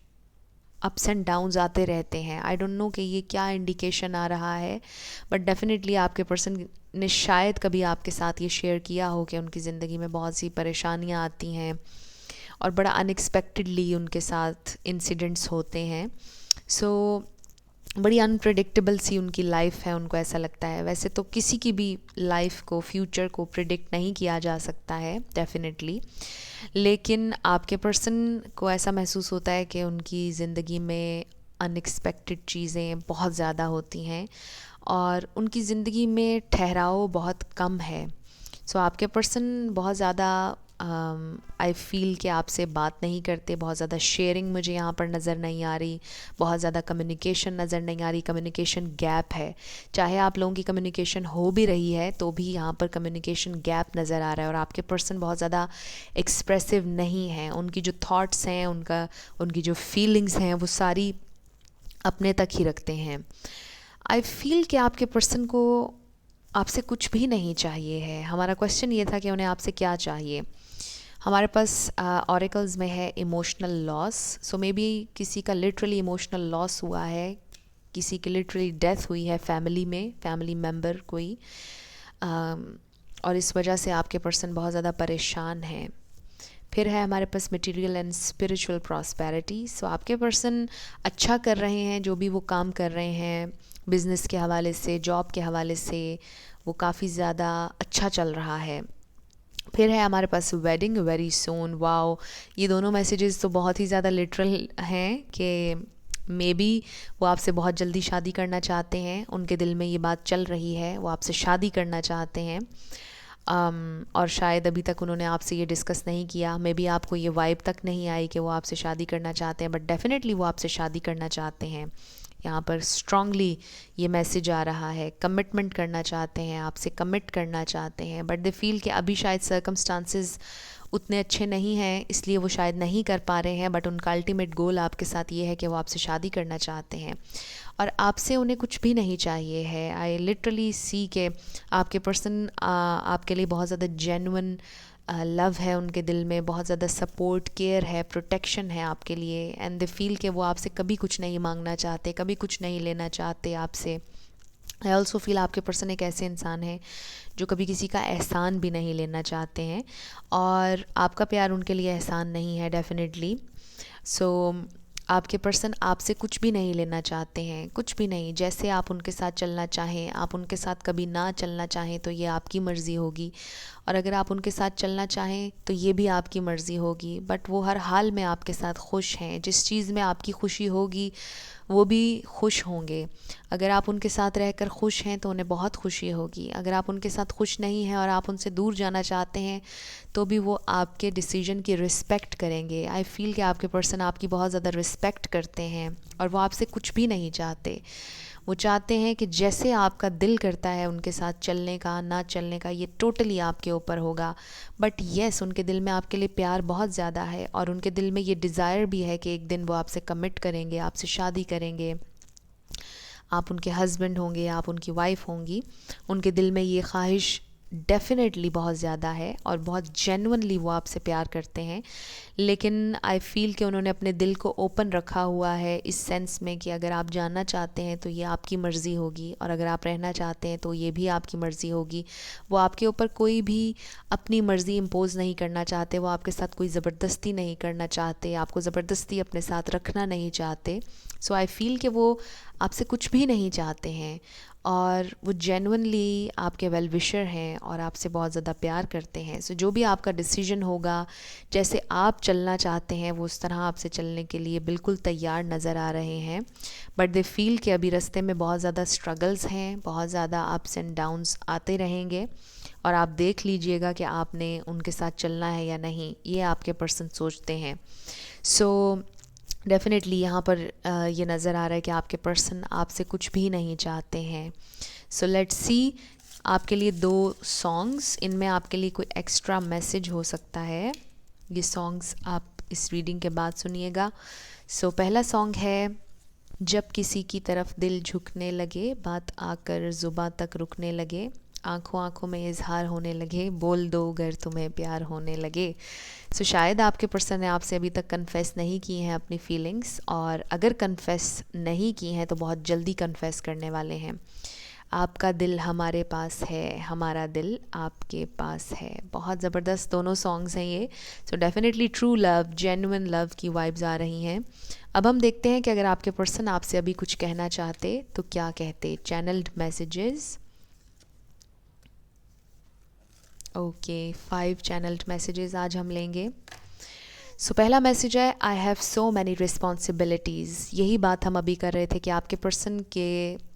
अप्स एंड डाउन्स आते रहते हैं। आई डोंट नो कि ये क्या इंडिकेशन आ रहा है, बट डेफिनेटली आपके पर्सन ने शायद कभी आपके साथ ये शेयर किया हो कि उनकी ज़िंदगी में बहुत सी परेशानियाँ आती हैं और बड़ा अनएक्सपेक्टेडली उनके साथ इंसिडेंट्स होते हैं। सो बड़ी अनप्रेडिक्टेबल सी उनकी लाइफ है, उनको ऐसा लगता है। वैसे तो किसी की भी लाइफ को, फ्यूचर को प्रिडिक्ट नहीं किया जा सकता है डेफिनेटली, लेकिन आपके पर्सन को ऐसा महसूस होता है कि उनकी ज़िंदगी में अनएक्सपेक्टेड चीज़ें बहुत ज़्यादा होती हैं और उनकी ज़िंदगी में ठहराव बहुत कम है। सो आपके पर्सन बहुत ज़्यादा आई फील कि आपसे बात नहीं करते, बहुत ज़्यादा शेयरिंग मुझे यहाँ पर नज़र नहीं आ रही, बहुत ज़्यादा कम्युनिकेशन नज़र नहीं आ रही, कम्युनिकेशन गैप है। चाहे आप लोगों की कम्युनिकेशन हो भी रही है तो भी यहाँ पर कम्युनिकेशन गैप नज़र आ रहा है और आपके पर्सन बहुत ज़्यादा एक्सप्रेसिव नहीं हैं। उनकी जो थॉट्स हैं, उनकी जो फीलिंग्स हैं वो सारी अपने तक ही रखते हैं। आई फील कि आपके पर्सन को आपसे कुछ भी नहीं चाहिए है। हमारा क्वेश्चन ये था कि उन्हें आपसे क्या चाहिए। हमारे पास ऑरेकल्स में है emotional loss. So may be किसी का लिटरली इमोशनल लॉस हुआ है, किसी की लिटरली डेथ हुई है फैमिली में, फैमिली मेम्बर कोई, और इस वजह से आपके पर्सन बहुत ज़्यादा परेशान हैं। फिर है हमारे पास मटेरियल एंड स्पिरिचुअल प्रॉस्पेरिटी। सो आपके पर्सन अच्छा कर रहे हैं, जो भी वो काम कर रहे हैं बिज़नेस के हवाले से, जॉब के हवाले से, वो काफ़ी ज़्यादा अच्छा चल रहा है। फिर है हमारे पास वेडिंग वेरी सून। वाओ, ये दोनों मैसेजेस तो बहुत ही ज़्यादा लिटरल हैं कि मे बी वो आपसे बहुत जल्दी शादी करना चाहते हैं, उनके दिल में ये बात चल रही है, वो आपसे शादी करना चाहते हैं। और शायद अभी तक उन्होंने आपसे ये डिस्कस नहीं किया, मे बी आपको ये वाइब तक नहीं आई कि वो आपसे शादी करना चाहते हैं, बट डेफिनेटली वो आपसे शादी करना चाहते हैं। यहाँ पर स्ट्रांगली ये मैसेज आ रहा है, कमिटमेंट करना चाहते हैं, आपसे कमिट करना चाहते हैं, बट दे फील कि अभी शायद सर्कमस्टांसेस उतने अच्छे नहीं हैं, इसलिए वो शायद नहीं कर पा रहे हैं, बट उनका अल्टीमेट गोल आपके साथ ये है कि वो आपसे शादी करना चाहते हैं और आपसे उन्हें कुछ भी नहीं चाहिए है। आई लिटरली सी के आपके पर्सन आपके लिए बहुत ज़्यादा जेन्युइन लव है उनके दिल में, बहुत ज़्यादा सपोर्ट, केयर है, प्रोटेक्शन है आपके लिए, एंड दे फील कि वो आपसे कभी कुछ नहीं मांगना चाहते, कभी कुछ नहीं लेना चाहते आपसे। आई ऑल्सो फील आपके पर्सन एक ऐसे इंसान है जो कभी किसी का एहसान भी नहीं लेना चाहते हैं और आपका प्यार उनके लिए एहसान नहीं है डेफिनेटली। सो आपके पर्सन आपसे कुछ भी नहीं लेना चाहते हैं, कुछ भी नहीं। जैसे आप उनके साथ चलना चाहें, आप उनके साथ कभी ना चलना चाहें तो ये आपकी मर्ज़ी होगी, और अगर आप उनके साथ चलना चाहें तो ये भी आपकी मर्ज़ी होगी, बट वो हर हाल में आपके साथ खुश हैं। जिस चीज़ में आपकी खुशी होगी वो भी खुश होंगे। अगर आप उनके साथ रहकर खुश हैं तो उन्हें बहुत खुशी होगी। अगर आप उनके साथ खुश नहीं हैं और आप उनसे दूर जाना चाहते हैं तो भी वो आपके डिसीजन की रिस्पेक्ट करेंगे। आई फील कि आपके पर्सन आपकी बहुत ज़्यादा रिस्पेक्ट करते हैं और वो आपसे कुछ भी नहीं चाहते। वो चाहते हैं कि जैसे आपका दिल करता है उनके साथ चलने का, ना चलने का, ये टोटली आपके ऊपर होगा। बट येस, उनके दिल में आपके लिए प्यार बहुत ज़्यादा है और उनके दिल में ये डिज़ायर भी है कि एक दिन वो आपसे कमिट करेंगे, आपसे शादी करेंगे, आप उनके हस्बैंड होंगे, आप उनकी वाइफ होंगी। उनके दिल में ये ख्वाहिश डेफिनेटली बहुत ज़्यादा है और बहुत जेन्युइनली वो आपसे प्यार करते हैं। लेकिन आई फील कि उन्होंने अपने दिल को ओपन रखा हुआ है इस सेंस में कि अगर आप जानना चाहते हैं तो ये आपकी मर्ज़ी होगी और अगर आप रहना चाहते हैं तो ये भी आपकी मर्ज़ी होगी। वो आपके ऊपर कोई भी अपनी मर्ज़ी इम्पोज़ नहीं करना चाहते, वो आपके साथ कोई ज़बरदस्ती नहीं करना चाहते, आपको ज़बरदस्ती अपने साथ रखना नहीं चाहते। सो आई फील कि वो आपसे कुछ भी नहीं चाहते हैं और वो जेन्युइनली आपके वेल विशर हैं और आपसे बहुत ज़्यादा प्यार करते हैं। सो जो भी आपका डिसीजन होगा, जैसे आप चलना चाहते हैं वो उस तरह आपसे चलने के लिए बिल्कुल तैयार नज़र आ रहे हैं। बट दे फील कि अभी रास्ते में बहुत ज़्यादा स्ट्रगल्स हैं, बहुत ज़्यादा अप्स एंड डाउन्स आते रहेंगे और आप देख लीजिएगा कि आपने उनके साथ चलना है या नहीं, ये आपके पर्सन सोचते हैं। सो डेफ़िनेटली यहाँ पर ये नज़र आ रहा है कि आपके पर्सन आपसे कुछ भी नहीं चाहते हैं। सो लेट्स सी आपके लिए 2 सॉन्ग्स, इनमें आपके लिए कोई एक्स्ट्रा मैसेज हो सकता है। ये सॉन्ग्स आप इस रीडिंग के बाद सुनिएगा। सो पहला सॉन्ग है, जब किसी की तरफ दिल झुकने लगे, बात आकर ज़ुबां तक रुकने लगे, आँखों आँखों में इजहार होने लगे, बोल दो अगर तुम्हें प्यार होने लगे। सो शायद आपके पर्सन ने आपसे अभी तक कन्फेस नहीं की हैं अपनी फीलिंग्स, और अगर कन्फेस नहीं की हैं तो बहुत जल्दी कन्फेस करने वाले हैं। आपका दिल हमारे पास है, हमारा दिल आपके पास है। बहुत ज़बरदस्त दोनों सॉन्ग्स हैं ये। So definitely true love, genuine love की वाइब्स आ रही हैं। अब हम देखते हैं कि अगर आपके पर्सन आपसे अभी कुछ कहना चाहते तो क्या कहते। Channelled messages, okay 5 channelled messages आज हम लेंगे। सो पहला मैसेज है, I have so many responsibilities. यही बात हम अभी कर रहे थे कि आपके पर्सन के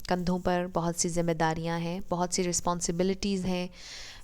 कंधों पर बहुत सी जिम्मेदारियां हैं, बहुत सी रिस्पॉन्सिबिलिटीज़ हैं।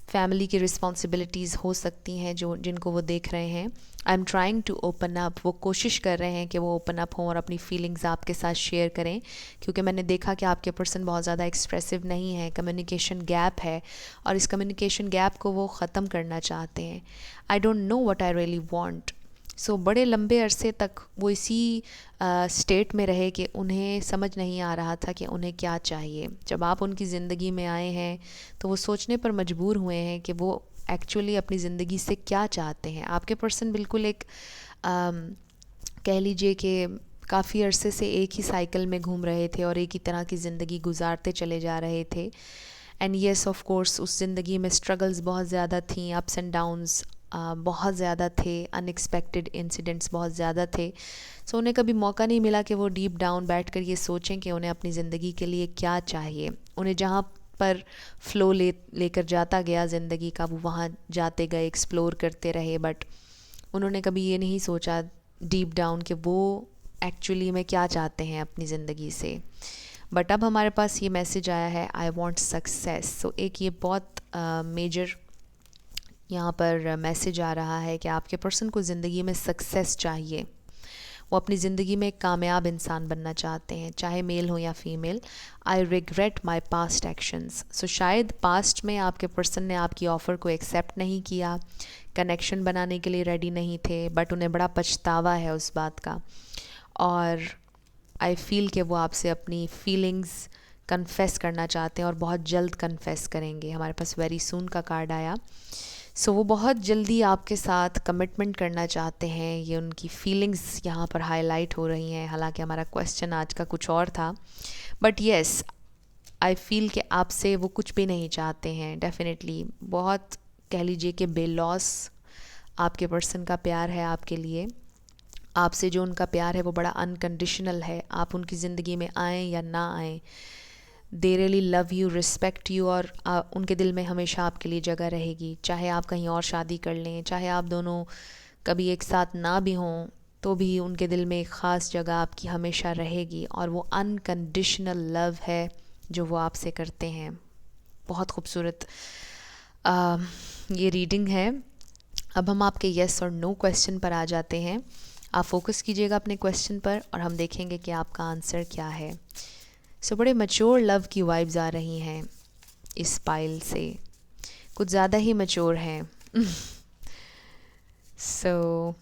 फैमिली की रिस्पॉन्सिबिलिटीज़ हो सकती हैं जो जिनको वो देख रहे हैं। I am trying to open up, वो कोशिश कर रहे हैं कि वो ओपन अप हों और अपनी फीलिंग्स आपके साथ शेयर करें, क्योंकि मैंने देखा कि आपके पर्सन बहुत ज़्यादा एक्सप्रेसिव नहीं है, कम्युनिकेशन गैप है और इस कम्युनिकेशन गैप को वो ख़त्म करना चाहते हैं। I don't know what I really want. So बड़े लंबे अरसे तक वो इसी स्टेट में रहे कि उन्हें समझ नहीं आ रहा था कि उन्हें क्या चाहिए। जब आप उनकी ज़िंदगी में आए हैं तो वो सोचने पर मजबूर हुए हैं कि वो एक्चुअली अपनी ज़िंदगी से क्या चाहते हैं। आपके पर्सन बिल्कुल एक कह लीजिए कि काफ़ी अरसे से एक ही साइकिल में घूम रहे थे और एक ही तरह की ज़िंदगी गुजारते चले जा रहे थे। एंड येस ऑफ कोर्स उस ज़िंदगी में स्ट्रगल्स बहुत ज़्यादा थी, अप्स एंड डाउन्स बहुत ज़्यादा थे, अनएक्सपेक्टेड इंसिडेंट्स बहुत ज़्यादा थे। सो उन्हें कभी मौका नहीं मिला कि वो डीप डाउन बैठकर ये सोचें कि उन्हें अपनी ज़िंदगी के लिए क्या चाहिए। उन्हें जहाँ पर फ़्लो लेकर जाता गया ज़िंदगी का, वो वहाँ जाते गए, एक्सप्लोर करते रहे, बट उन्होंने कभी ये नहीं सोचा डीप डाउन कि वो एक्चुअली में क्या चाहते हैं अपनी ज़िंदगी से। बट अब हमारे पास ये मैसेज आया है, आई वॉन्ट सक्सेस। सो एक ये बहुत मेजर यहाँ पर मैसेज आ रहा है कि आपके पर्सन को ज़िंदगी में सक्सेस चाहिए। वो अपनी ज़िंदगी में एक कामयाब इंसान बनना चाहते हैं, चाहे मेल हो या female. I regret my past actions. So शायद पास्ट में आपके पर्सन ने आपकी ऑफ़र को एक्सेप्ट नहीं किया, कनेक्शन बनाने के लिए रेडी नहीं थे, बट उन्हें बड़ा पछतावा है उस बात का। और आई फील कि वो आपसे अपनी फीलिंग्स कन्फेस करना चाहते हैं और बहुत जल्द कन्फेस करेंगे। हमारे पास वेरी सून का कार्ड आया। सो वो बहुत जल्दी आपके साथ कमिटमेंट करना चाहते हैं, ये उनकी फीलिंग्स यहाँ पर हाईलाइट हो रही हैं। हालांकि हमारा क्वेश्चन आज का कुछ और था, बट येस आई फील कि आपसे वो कुछ भी नहीं चाहते हैं। डेफिनेटली बहुत कह लीजिए कि बेलॉस आपके पर्सन का प्यार है आपके लिए। आपसे जो उनका प्यार है वो बड़ा अनकंडीशनल है। आप उनकी ज़िंदगी में आएँ या ना आएँ, they really love you, respect you, और उनके दिल में हमेशा आपके लिए जगह रहेगी। चाहे आप कहीं और शादी कर लें, चाहे आप दोनों कभी एक साथ ना भी हों, तो भी उनके दिल में एक ख़ास जगह आपकी हमेशा रहेगी। और वो अनकंडीशनल लव है जो वो आपसे करते हैं। बहुत खूबसूरत ये रीडिंग है। अब हम आपके येस और नो क्वेश्चन पर आ जाते हैं। आप फोकस कीजिएगा अपने क्वेश्चन पर और हम देखेंगे कि आपका आंसर क्या है। सो बड़े मैच्योर लव की वाइब्स आ रही हैं इस पाइल से, कुछ ज़्यादा ही मैच्योर हैं। सो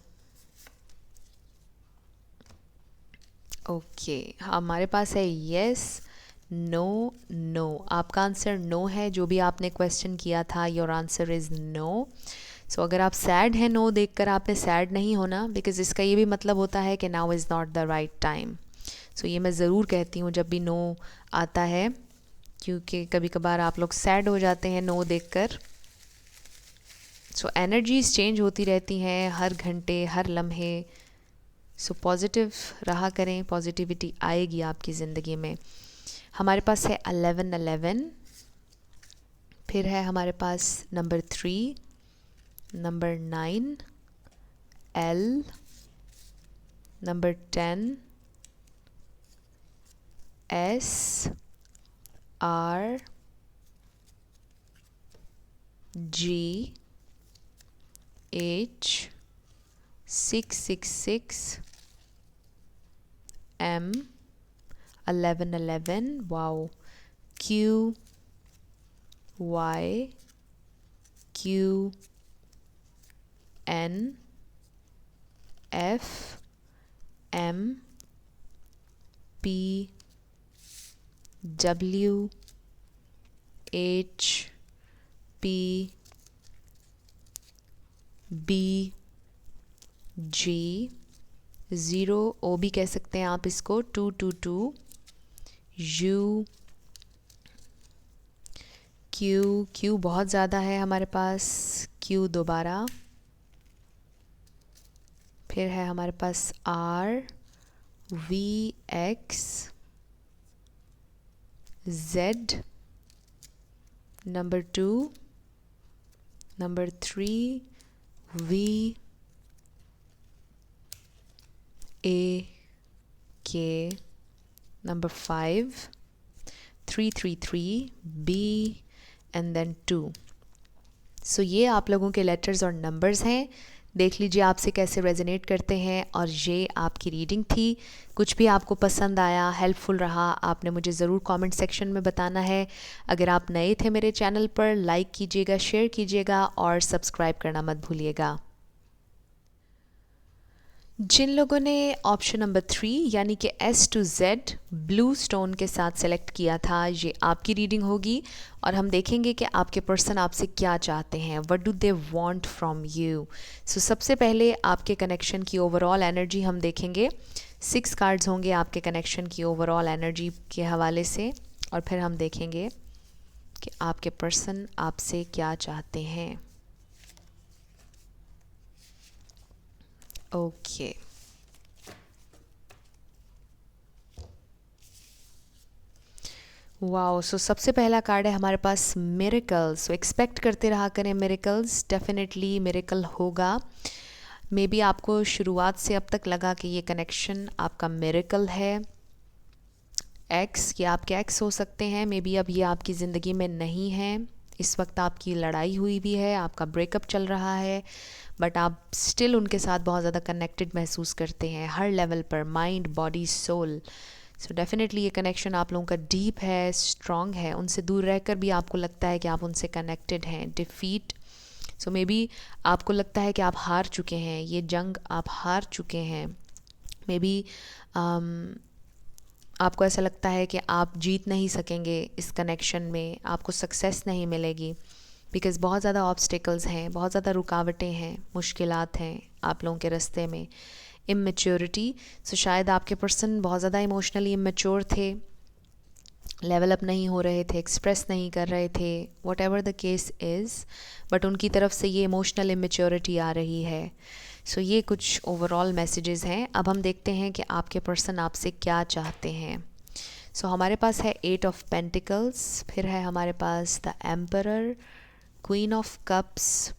ओके, हमारे पास है येस, नो, नो। आपका आंसर नो है। जो भी आपने क्वेश्चन किया था, योर आंसर इज़ नो। सो अगर आप सैड हैं, नो देखकर आपने सैड नहीं होना, बिकॉज इसका ये भी मतलब होता है कि now is not the right time. So ये मैं ज़रूर कहती हूँ जब भी नो आता है, क्योंकि कभी कभार आप लोग सैड हो जाते हैं नो देखकर। सो एनर्जीज चेंज होती रहती हैं हर घंटे, हर लम्हे। सो पॉजिटिव रहा करें, पॉजिटिविटी आएगी आपकी ज़िंदगी में। हमारे पास है 1111, फिर है हमारे पास number 3, number 9, L, number 10, S, R, G, H, 666, M, 1111, wow, Q, Y, Q, N, F, M, P, W, H, P, B, G, 0, O भी कह सकते हैं आप इसको, 222, U, Q बहुत ज़्यादा है हमारे पास, Q दोबारा, फिर है हमारे पास R, V, X, Z, number 2, number 3, V, A, K, number 5, 333, B and then 2। So ये आप लोगों के लेटर्स और नंबर्स हैं। देख लीजिए आपसे कैसे रेजोनेट करते हैं। और ये आपकी रीडिंग थी। कुछ भी आपको पसंद आया, हेल्पफुल रहा, आपने मुझे ज़रूर कमेंट सेक्शन में बताना है। अगर आप नए थे मेरे चैनल पर, लाइक कीजिएगा, शेयर कीजिएगा और सब्सक्राइब करना मत भूलिएगा। जिन लोगों ने ऑप्शन नंबर 3 यानी कि S to Z blue stone के साथ सेलेक्ट किया था, ये आपकी रीडिंग होगी और हम देखेंगे कि आपके पर्सन आपसे क्या चाहते हैं, what do they want from you. So सबसे पहले आपके कनेक्शन की ओवरऑल एनर्जी हम देखेंगे। 6 कार्ड्स होंगे आपके कनेक्शन की ओवरऑल एनर्जी के हवाले से और फिर हम देखेंगे कि आपके पर्सन आपसे क्या चाहते हैं। ओके वाओ, सो सबसे पहला कार्ड है हमारे पास मिरेकल्स। सो एक्सपेक्ट करते रहा करें मिरेकल्स, डेफिनेटली मिरेकल होगा। मे बी आपको शुरुआत से अब तक लगा कि ये कनेक्शन आपका मिरेकल है। एक्स, ये आपके एक्स हो सकते हैं, मे बी अब ये आपकी ज़िंदगी में नहीं है। इस वक्त आपकी लड़ाई हुई भी है, आपका ब्रेकअप चल रहा है, बट आप स्टिल उनके साथ बहुत ज़्यादा कनेक्टेड महसूस करते हैं हर लेवल पर, mind, body, soul. So definitely ये कनेक्शन आप लोगों का डीप है, स्ट्रॉन्ग है। उनसे दूर रहकर भी आपको लगता है कि आप उनसे कनेक्टेड हैं। डिफीट, सो मे बी आपको लगता है कि आप हार चुके हैं, ये जंग आप हार चुके हैं। मे बी आपको ऐसा लगता है कि आप जीत नहीं सकेंगे इस कनेक्शन में, आपको सक्सेस नहीं मिलेगी, बिकॉज़ बहुत ज़्यादा ऑब्स्टिकल्स हैं, बहुत ज़्यादा रुकावटें हैं, मुश्किलात हैं आप लोगों के रास्ते में। इमेच्योरिटी, सो शायद आपके पर्सन बहुत ज़्यादा इमोशनली इमेच्योर थे, लेवल अप नहीं हो रहे थे, एक्सप्रेस नहीं कर रहे थे, what ever the case is, but उनकी तरफ से ये इमोशनल इमेच्योरिटी आ रही है। सो ये कुछ ओवरऑल मैसेजेस हैं। अब हम देखते हैं कि आपके पर्सन आपसे क्या चाहते हैं। सो हमारे पास है 8 ऑफ पेंटिकल्स, फिर है हमारे पास the emperor, queen of cups,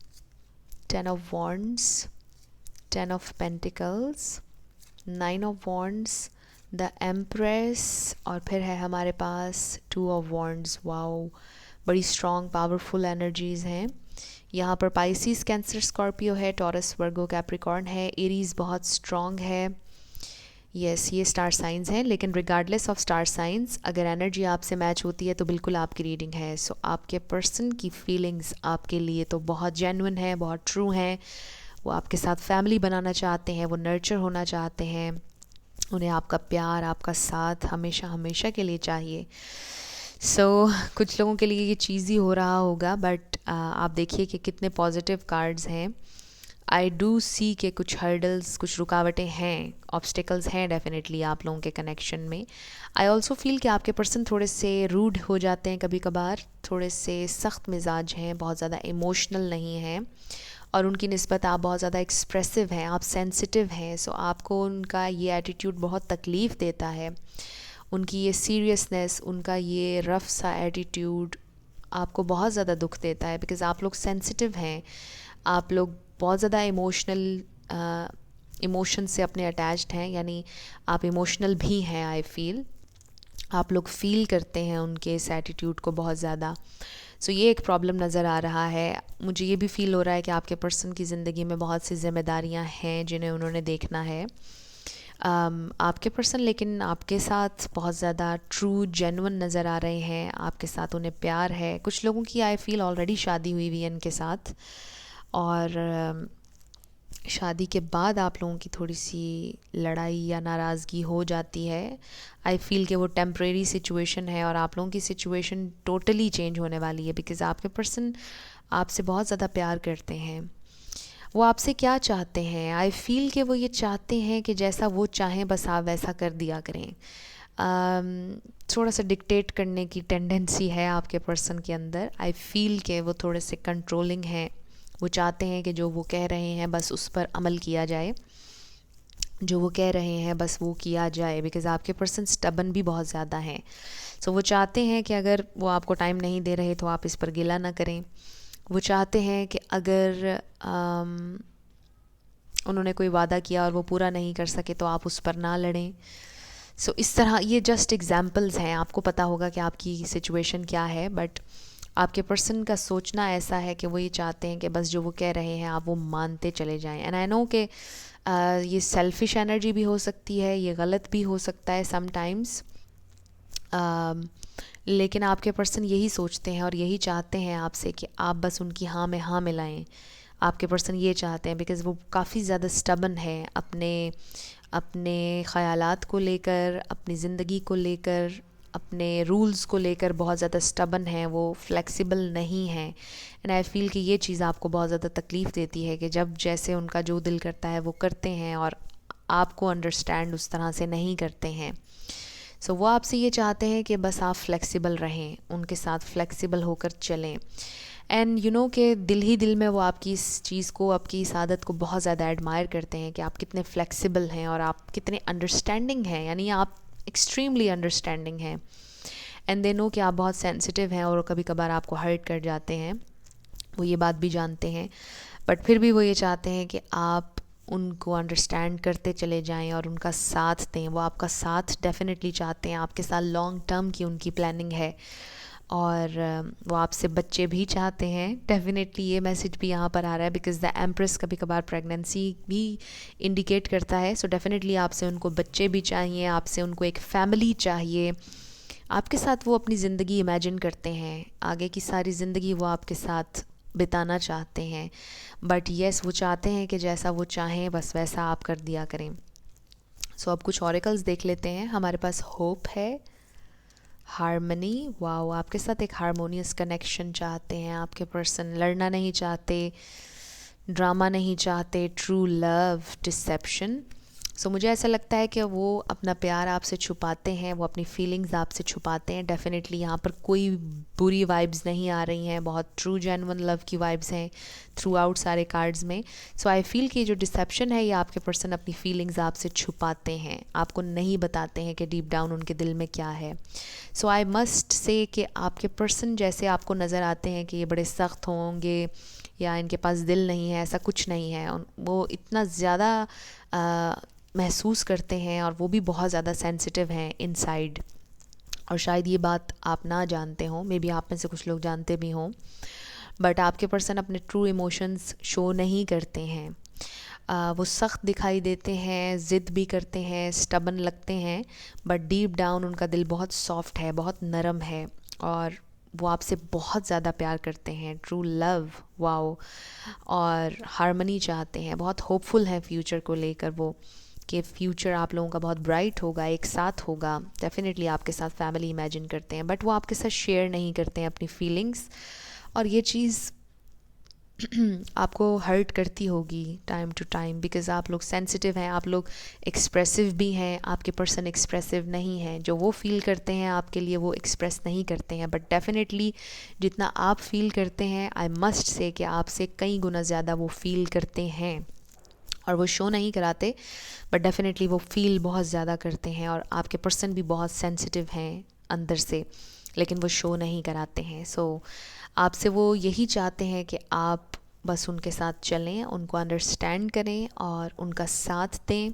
10 of wands, 10 of pentacles, 9 of wands, the empress, और फिर है हमारे पास 2 ऑफ वॉन्ड्स। वाओ, बड़ी स्ट्रॉन्ग पावरफुल एनर्जीज़ हैं। यहाँ पर पाइसिस, कैंसर, स्कॉर्पियो है, टॉरस, वर्गो, कैप्रिकॉर्न है, एरीज़ बहुत स्ट्रॉन्ग है। यस, ये स्टार साइंस हैं, लेकिन रिगार्डलेस ऑफ स्टार साइंस, अगर एनर्जी आपसे मैच होती है तो बिल्कुल आपकी रीडिंग है। सो आपके पर्सन की फीलिंग्स आपके लिए तो बहुत जेन्युइन है, बहुत ट्रू हैं। वो आपके साथ फैमिली बनाना चाहते हैं, वो नर्चर होना चाहते हैं, उन्हें आपका प्यार, आपका साथ हमेशा हमेशा के लिए चाहिए। कुछ लोगों के लिए ये चीज़ी हो रहा होगा, बट आप देखिए कि कितने पॉजिटिव कार्ड्स हैं। आई डू सी के कुछ हर्डल्स, कुछ रुकावटें हैं, ऑब्स्टिकल्स हैं डेफिनेटली आप लोगों के कनेक्शन में। आई ऑल्सो फील कि आपके पर्सन थोड़े से रूड हो जाते हैं कभी कभार, थोड़े से सख्त मिजाज हैं, बहुत ज़्यादा इमोशनल नहीं हैं, और उनकी निस्बत आप बहुत ज़्यादा एक्सप्रेसिव हैं, आप सेंसिटिव हैं। सो आपको उनका ये एटीट्यूड बहुत तकलीफ़ देता है, उनकी ये सीरियसनेस, उनका ये रफ़ सा एटीट्यूड आपको बहुत ज़्यादा दुख देता है, बिकॉज़ आप लोग सेंसिटिव हैं, आप लोग बहुत ज़्यादा इमोशन से अपने अटैच्ड हैं, यानी आप इमोशनल भी हैं। आई फील आप लोग फील करते हैं उनके इस एटीट्यूड को बहुत ज़्यादा। सो ये एक प्रॉब्लम नज़र आ रहा है। मुझे ये भी फ़ील हो रहा है कि आपके पर्सन की ज़िंदगी में बहुत सी जिम्मेदारियां हैं जिन्हें उन्होंने देखना है। आपके पर्सन लेकिन आपके साथ बहुत ज़्यादा ट्रू जेन्युइन नज़र आ रहे हैं, आपके साथ उन्हें प्यार है। कुछ लोगों की आई फील ऑलरेडी शादी हुई है इनके साथ, और शादी के बाद आप लोगों की थोड़ी सी लड़ाई या नाराज़गी हो जाती है। आई फील कि वो टेम्परेरी सिचुएशन है और आप लोगों की सिचुएशन टोटली चेंज होने वाली है, बिकॉज़ आपके पर्सन आपसे बहुत ज़्यादा प्यार करते हैं। वो आपसे क्या चाहते हैं? आई फील कि वो ये चाहते हैं कि जैसा वो चाहें बस आप वैसा कर दिया करें। थोड़ा सा डिक्टेट करने की टेंडेंसी है आपके पर्सन के अंदर। आई फील कि वो थोड़े से कंट्रोलिंग हैं, वो चाहते हैं कि जो वो कह रहे हैं बस उस पर अमल किया जाए, जो वो कह रहे हैं बस वो किया जाए, बिकॉज़ आपके पर्सन स्टबन भी बहुत ज़्यादा हैं। सो वो चाहते हैं कि अगर वो आपको टाइम नहीं दे रहे तो आप इस पर गिला ना करें। वो चाहते हैं कि अगर उन्होंने कोई वादा किया और वो पूरा नहीं कर सके तो आप उस पर ना लड़ें। सो इस तरह ये जस्ट एग्जाम्पल्स हैं, आपको पता होगा कि आपकी सिचुएशन क्या है, बट आपके पर्सन का सोचना ऐसा है कि वो ये चाहते हैं कि बस जो वो कह रहे हैं आप वो मानते चले जाएं। एंड आई नो कि ये सेल्फिश एनर्जी भी हो सकती है, ये गलत भी हो सकता है समटाइम्स, लेकिन आपके पर्सन यही सोचते हैं और यही चाहते हैं आपसे कि आप बस उनकी हाँ में हाँ मिलाएं। आपके पर्सन ये चाहते हैं बिकॉज़ वो काफ़ी ज़्यादा स्टबन है अपने ख़यालात को लेकर, अपनी ज़िंदगी को लेकर, अपने रूल्स को लेकर बहुत ज़्यादा स्टबन है, वो फ्लेक्सिबल नहीं हैं। एंड आई फील कि ये चीज़ आपको बहुत ज़्यादा तकलीफ़ देती है कि जब जैसे उनका जो दिल करता है वो करते हैं और आपको अंडरस्टैंड उस तरह से नहीं करते हैं। सो वो आपसे ये चाहते हैं कि बस आप फ्लेक्सिबल रहें, उनके साथ फ्लेक्सिबल होकर चलें। एंड यू नो कि दिल ही दिल में वो आपकी इस चीज़ को, आपकी इस आदत को बहुत ज़्यादा एडमायर करते हैं कि आप कितने फ्लेक्सिबल हैं और आप कितने अंडरस्टैंडिंग हैं, यानी आप एक्सट्रीमली अंडरस्टैंडिंग हैं। एंड दे नो कि आप बहुत सेंसिटिव हैं और कभी कभार आपको हर्ट कर जाते हैं, वो ये बात भी जानते हैं, बट फिर भी वो ये चाहते हैं कि आप उनको अंडरस्टैंड करते चले जाएं और उनका साथ दें। वो आपका साथ डेफिनेटली चाहते हैं, आपके साथ लॉन्ग टर्म की उनकी प्लानिंग है। और वो आपसे बच्चे भी चाहते हैं। डेफिनेटली ये मैसेज भी यहाँ पर आ रहा है बिकॉज द एम्प्रेस कभी कभार प्रेगनेंसी भी इंडिकेट करता है। सो डेफिनेटली आपसे उनको बच्चे भी चाहिए, आपसे उनको एक फैमिली चाहिए, आपके साथ वो अपनी ज़िंदगी इमेजिन करते हैं, आगे की सारी ज़िंदगी वो आपके साथ बिताना चाहते हैं। बट येस, वो चाहते हैं कि जैसा वो चाहें बस वैसा आप कर दिया करें। सो अब कुछ ऑरेकल्स देख लेते हैं। हमारे पास होप है, हारमनी, वाओ, आपके साथ एक हारमोनियस कनेक्शन चाहते हैं आपके पर्सन, लड़ना नहीं चाहते, ड्रामा नहीं चाहते, ट्रू लव, डिसेप्शन। सो मुझे ऐसा लगता है कि वो अपना प्यार आपसे छुपाते हैं, वो अपनी फीलिंग्स आपसे छुपाते हैं। डेफिनेटली यहाँ पर कोई बुरी वाइब्स नहीं आ रही हैं, बहुत ट्रू जेन्युइन लव की वाइब्स हैं थ्रू आउट सारे कार्ड्स में। सो आई फील कि जो डिसेप्शन है ये आपके पर्सन अपनी फीलिंग्स आपसे छुपाते हैं, आपको नहीं बताते हैं कि डीप डाउन उनके दिल में क्या है। सो आई मस्ट से कि आपके पर्सन जैसे आपको नज़र आते हैं कि ये बड़े सख्त होंगे या इनके पास दिल नहीं है, ऐसा कुछ नहीं है। वो इतना ज़्यादा महसूस करते हैं और वो भी बहुत ज़्यादा सेंसिटिव हैं इनसाइड। और शायद ये बात आप ना जानते हों, मे बी आप में से कुछ लोग जानते भी हों, बट आपके पर्सन अपने ट्रू इमोशंस शो नहीं करते हैं। वो सख्त दिखाई देते हैं, ज़िद भी करते हैं, स्टबन लगते हैं, बट डीप डाउन उनका दिल बहुत सॉफ्ट है, बहुत नरम है और वो आपसे बहुत ज़्यादा प्यार करते हैं, ट्रू लव, वाओ। और हारमनी चाहते हैं, बहुत होपफुल हैं फ्यूचर को लेकर वो, कि फ्यूचर आप लोगों का बहुत ब्राइट होगा, एक साथ होगा। डेफिनेटली आपके साथ फैमिली इमेजिन करते हैं, बट वो आपके साथ शेयर नहीं करते हैं अपनी फीलिंग्स। और ये चीज़ आपको हर्ट करती होगी टाइम टू टाइम बिकॉज़ आप लोग सेंसिटिव हैं, आप लोग एक्सप्रेसिव भी हैं, आपके पर्सन एक्सप्रेसिव नहीं हैं। जो वो फील करते हैं आपके लिए वो एक्सप्रेस नहीं करते हैं, बट डेफिनेटली जितना आप फील करते हैं आई मस्ट से कि आपसे कई गुना ज़्यादा वो फील करते हैं। और वो शो नहीं कराते, बट डेफिनेटली वो फील बहुत ज़्यादा करते हैं। और आपके पर्सन भी बहुत सेंसिटिव हैं अंदर से, लेकिन वो शो नहीं कराते हैं। सो आपसे वो यही चाहते हैं कि आप बस उनके साथ चलें, उनको अंडरस्टैंड करें और उनका साथ दें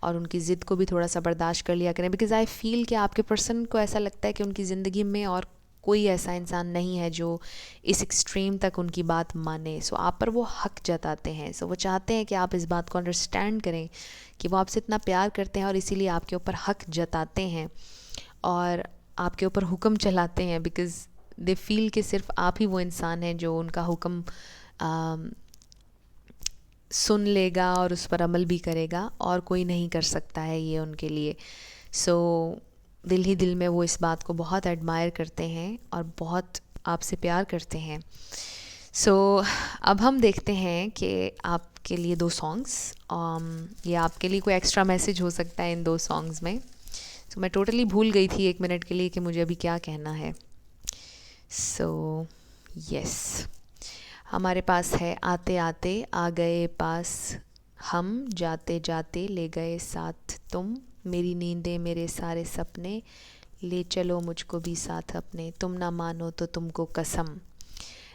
और उनकी ज़िद को भी थोड़ा सा बर्दाश्त कर लिया करें। बिकॉज़ आई फील कि आपके पर्सन को ऐसा लगता है कि उनकी ज़िंदगी में और कोई ऐसा इंसान नहीं है जो इस एक्सट्रीम तक उनकी बात माने। सो आप पर वो हक जताते हैं। सो वो चाहते हैं कि आप इस बात को अंडरस्टैंड करें कि वो आपसे इतना प्यार करते हैं और इसीलिए आपके ऊपर हक जताते हैं और आपके ऊपर हुक्म चलाते हैं। बिकॉज़ दे फील कि सिर्फ आप ही वो इंसान हैं जो उनका हुक्म सुन लेगा और उस पर अमल भी करेगा, और कोई नहीं कर सकता है ये उनके लिए। सो दिल ही दिल में वो इस बात को बहुत एडमायर करते हैं और बहुत आपसे प्यार करते हैं। सो अब हम देखते हैं कि आपके लिए 2 सॉन्ग्स, ये आपके लिए कोई एक्स्ट्रा मैसेज हो सकता है इन 2 सॉन्ग्स में। सो मैं टोटली भूल गई थी 1 मिनट के लिए कि मुझे अभी क्या कहना है। सो यस, हमारे पास है आते आते आ गए पास हम, जाते जाते ले गए साथ तुम, मेरी नींदें मेरे सारे सपने, ले चलो मुझको भी साथ अपने, तुम ना मानो तो तुमको कसम।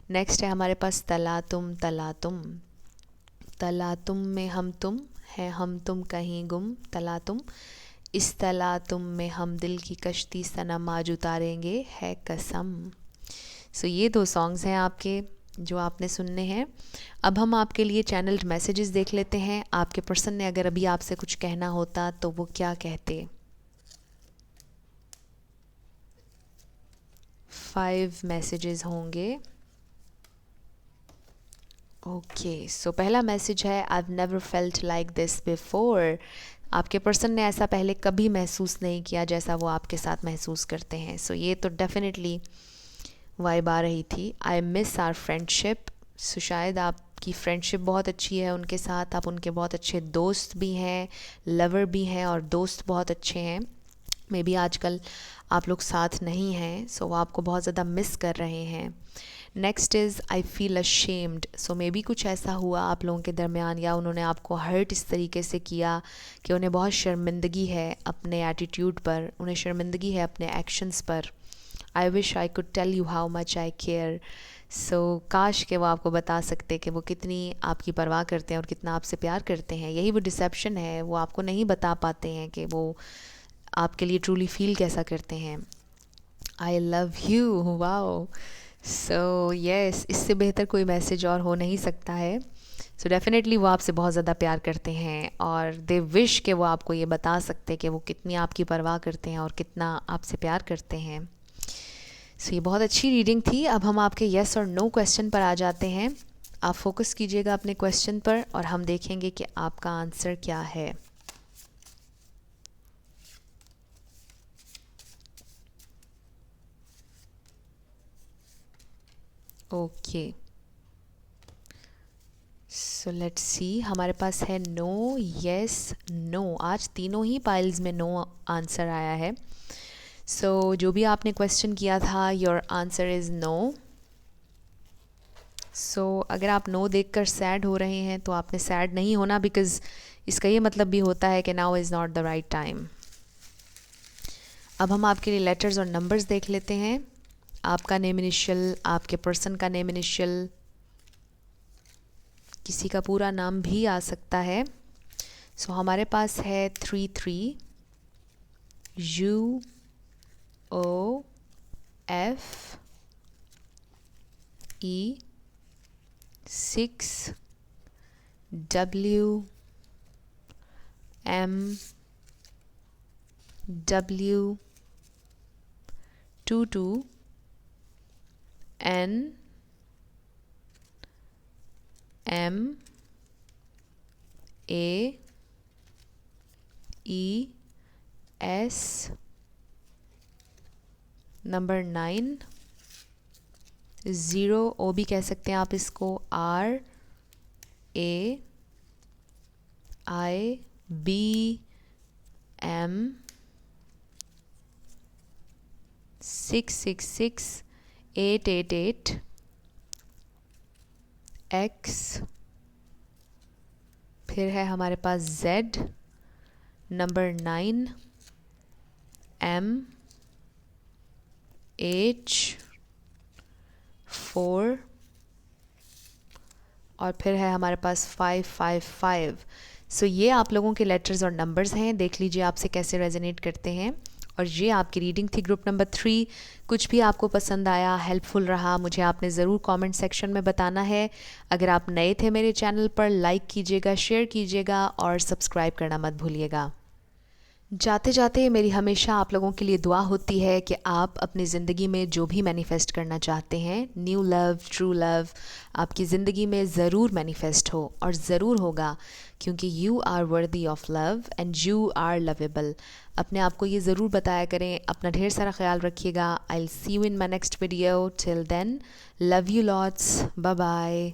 नेक्स्ट है हमारे पास तला तुम तला तुम, तला तुम में हम तुम है, हम तुम कहीं गुम, तला तुम, इस तला तुम में हम दिल की कश्ती सनम आज उतारेंगे है कसम। सो ये 2 सॉन्ग्स हैं आपके जो आपने सुनने हैं। अब हम आपके लिए चैनल्ड मैसेजेस देख लेते हैं। आपके पर्सन ने अगर अभी आपसे कुछ कहना होता तो वो क्या कहते। 5 मैसेजेस होंगे। ओके, सो पहला मैसेज है I have never felt like this before. आपके पर्सन ने ऐसा पहले कभी महसूस नहीं किया जैसा वो आपके साथ महसूस करते हैं। सो ये तो डेफिनेटली वाइब आ रही थी। I miss our friendship. So शायद आपकी फ्रेंडशिप बहुत अच्छी है उनके साथ, आप उनके बहुत अच्छे दोस्त भी हैं, लवर भी हैं और दोस्त बहुत अच्छे हैं। मे बी आजकल आप लोग साथ नहीं हैं, सो वो आपको बहुत ज़्यादा मिस कर रहे हैं। Next is I feel ashamed. So may be कुछ ऐसा हुआ आप लोगों के दरमियान या उन्होंने आपको हर्ट इस तरीके से किया कि उन्हें बहुत शर्मिंदगी है अपने एटीट्यूड पर, उन्हें शर्मिंदगी है अपने एक्शंस पर। I wish I could tell you how much I care. So काश के वो आपको बता सकते कि वो कितनी आपकी परवाह करते हैं और कितना आपसे प्यार करते हैं। यही वो डिसेप्शन है, वो आपको नहीं बता पाते हैं कि वो आपके लिए ट्रूली फील कैसा करते हैं। I love you. Wow. So yes, इससे बेहतर कोई मैसेज और हो नहीं सकता है। सो डेफिनेटली वो आपसे बहुत ज़्यादा प्यार करते हैं और दे विश कि वो आपको ये बता सकते कि वो कितनी आपकी परवाह करते हैं और कितना आपसे प्यार करते हैं। सो ये बहुत अच्छी रीडिंग थी। अब हम आपके येस और नो क्वेश्चन पर आ जाते हैं। आप फोकस कीजिएगा अपने क्वेश्चन पर और हम देखेंगे कि आपका आंसर क्या है। Okay, so let's see. हमारे पास है नो, येस, नो। आज तीनों ही पाइल्स में नो आंसर आया है। सो जो भी आपने क्वेश्चन किया था, योर आंसर इज़ नो। सो अगर आप नो देखकर सैड हो रहे हैं तो आपने सैड नहीं होना, बिकॉज़ इसका ये मतलब भी होता है कि now is not the right time. अब हम आपके लिए लेटर्स और नंबर्स देख लेते हैं। आपका नेम इनिशियल, आपके पर्सन का नेम इनिशियल, किसी का पूरा नाम भी आ सकता है। सो हमारे पास है 33, U O F E, 6 W M W 22 N M A E S, number 9, 0 O भी कह सकते हैं आप इसको, R A I B M 666 888 X, फिर है हमारे पास Z, नंबर 9 M H 4, और फिर है हमारे पास 555। सो ये आप लोगों के लेटर्स और नंबर्स हैं। देख लीजिए आपसे कैसे रेजोनेट करते हैं। और ये आपकी रीडिंग थी ग्रुप नंबर 3। कुछ भी आपको पसंद आया, हेल्पफुल रहा, मुझे आपने ज़रूर कमेंट सेक्शन में बताना है। अगर आप नए थे मेरे चैनल पर, लाइक कीजिएगा, शेयर कीजिएगा और सब्सक्राइब करना मत भूलिएगा। जाते जाते मेरी हमेशा आप लोगों के लिए दुआ होती है कि आप अपनी ज़िंदगी में जो भी मैनिफेस्ट करना चाहते हैं, न्यू लव, ट्रू लव, आपकी ज़िंदगी में ज़रूर मैनिफेस्ट हो और ज़रूर होगा, क्योंकि you are worthy of love and you are lovable. अपने आप को ये ज़रूर बताया करें। अपना ढेर सारा ख्याल रखिएगा। I will see you in my next video. Till then, love you lots, bye bye.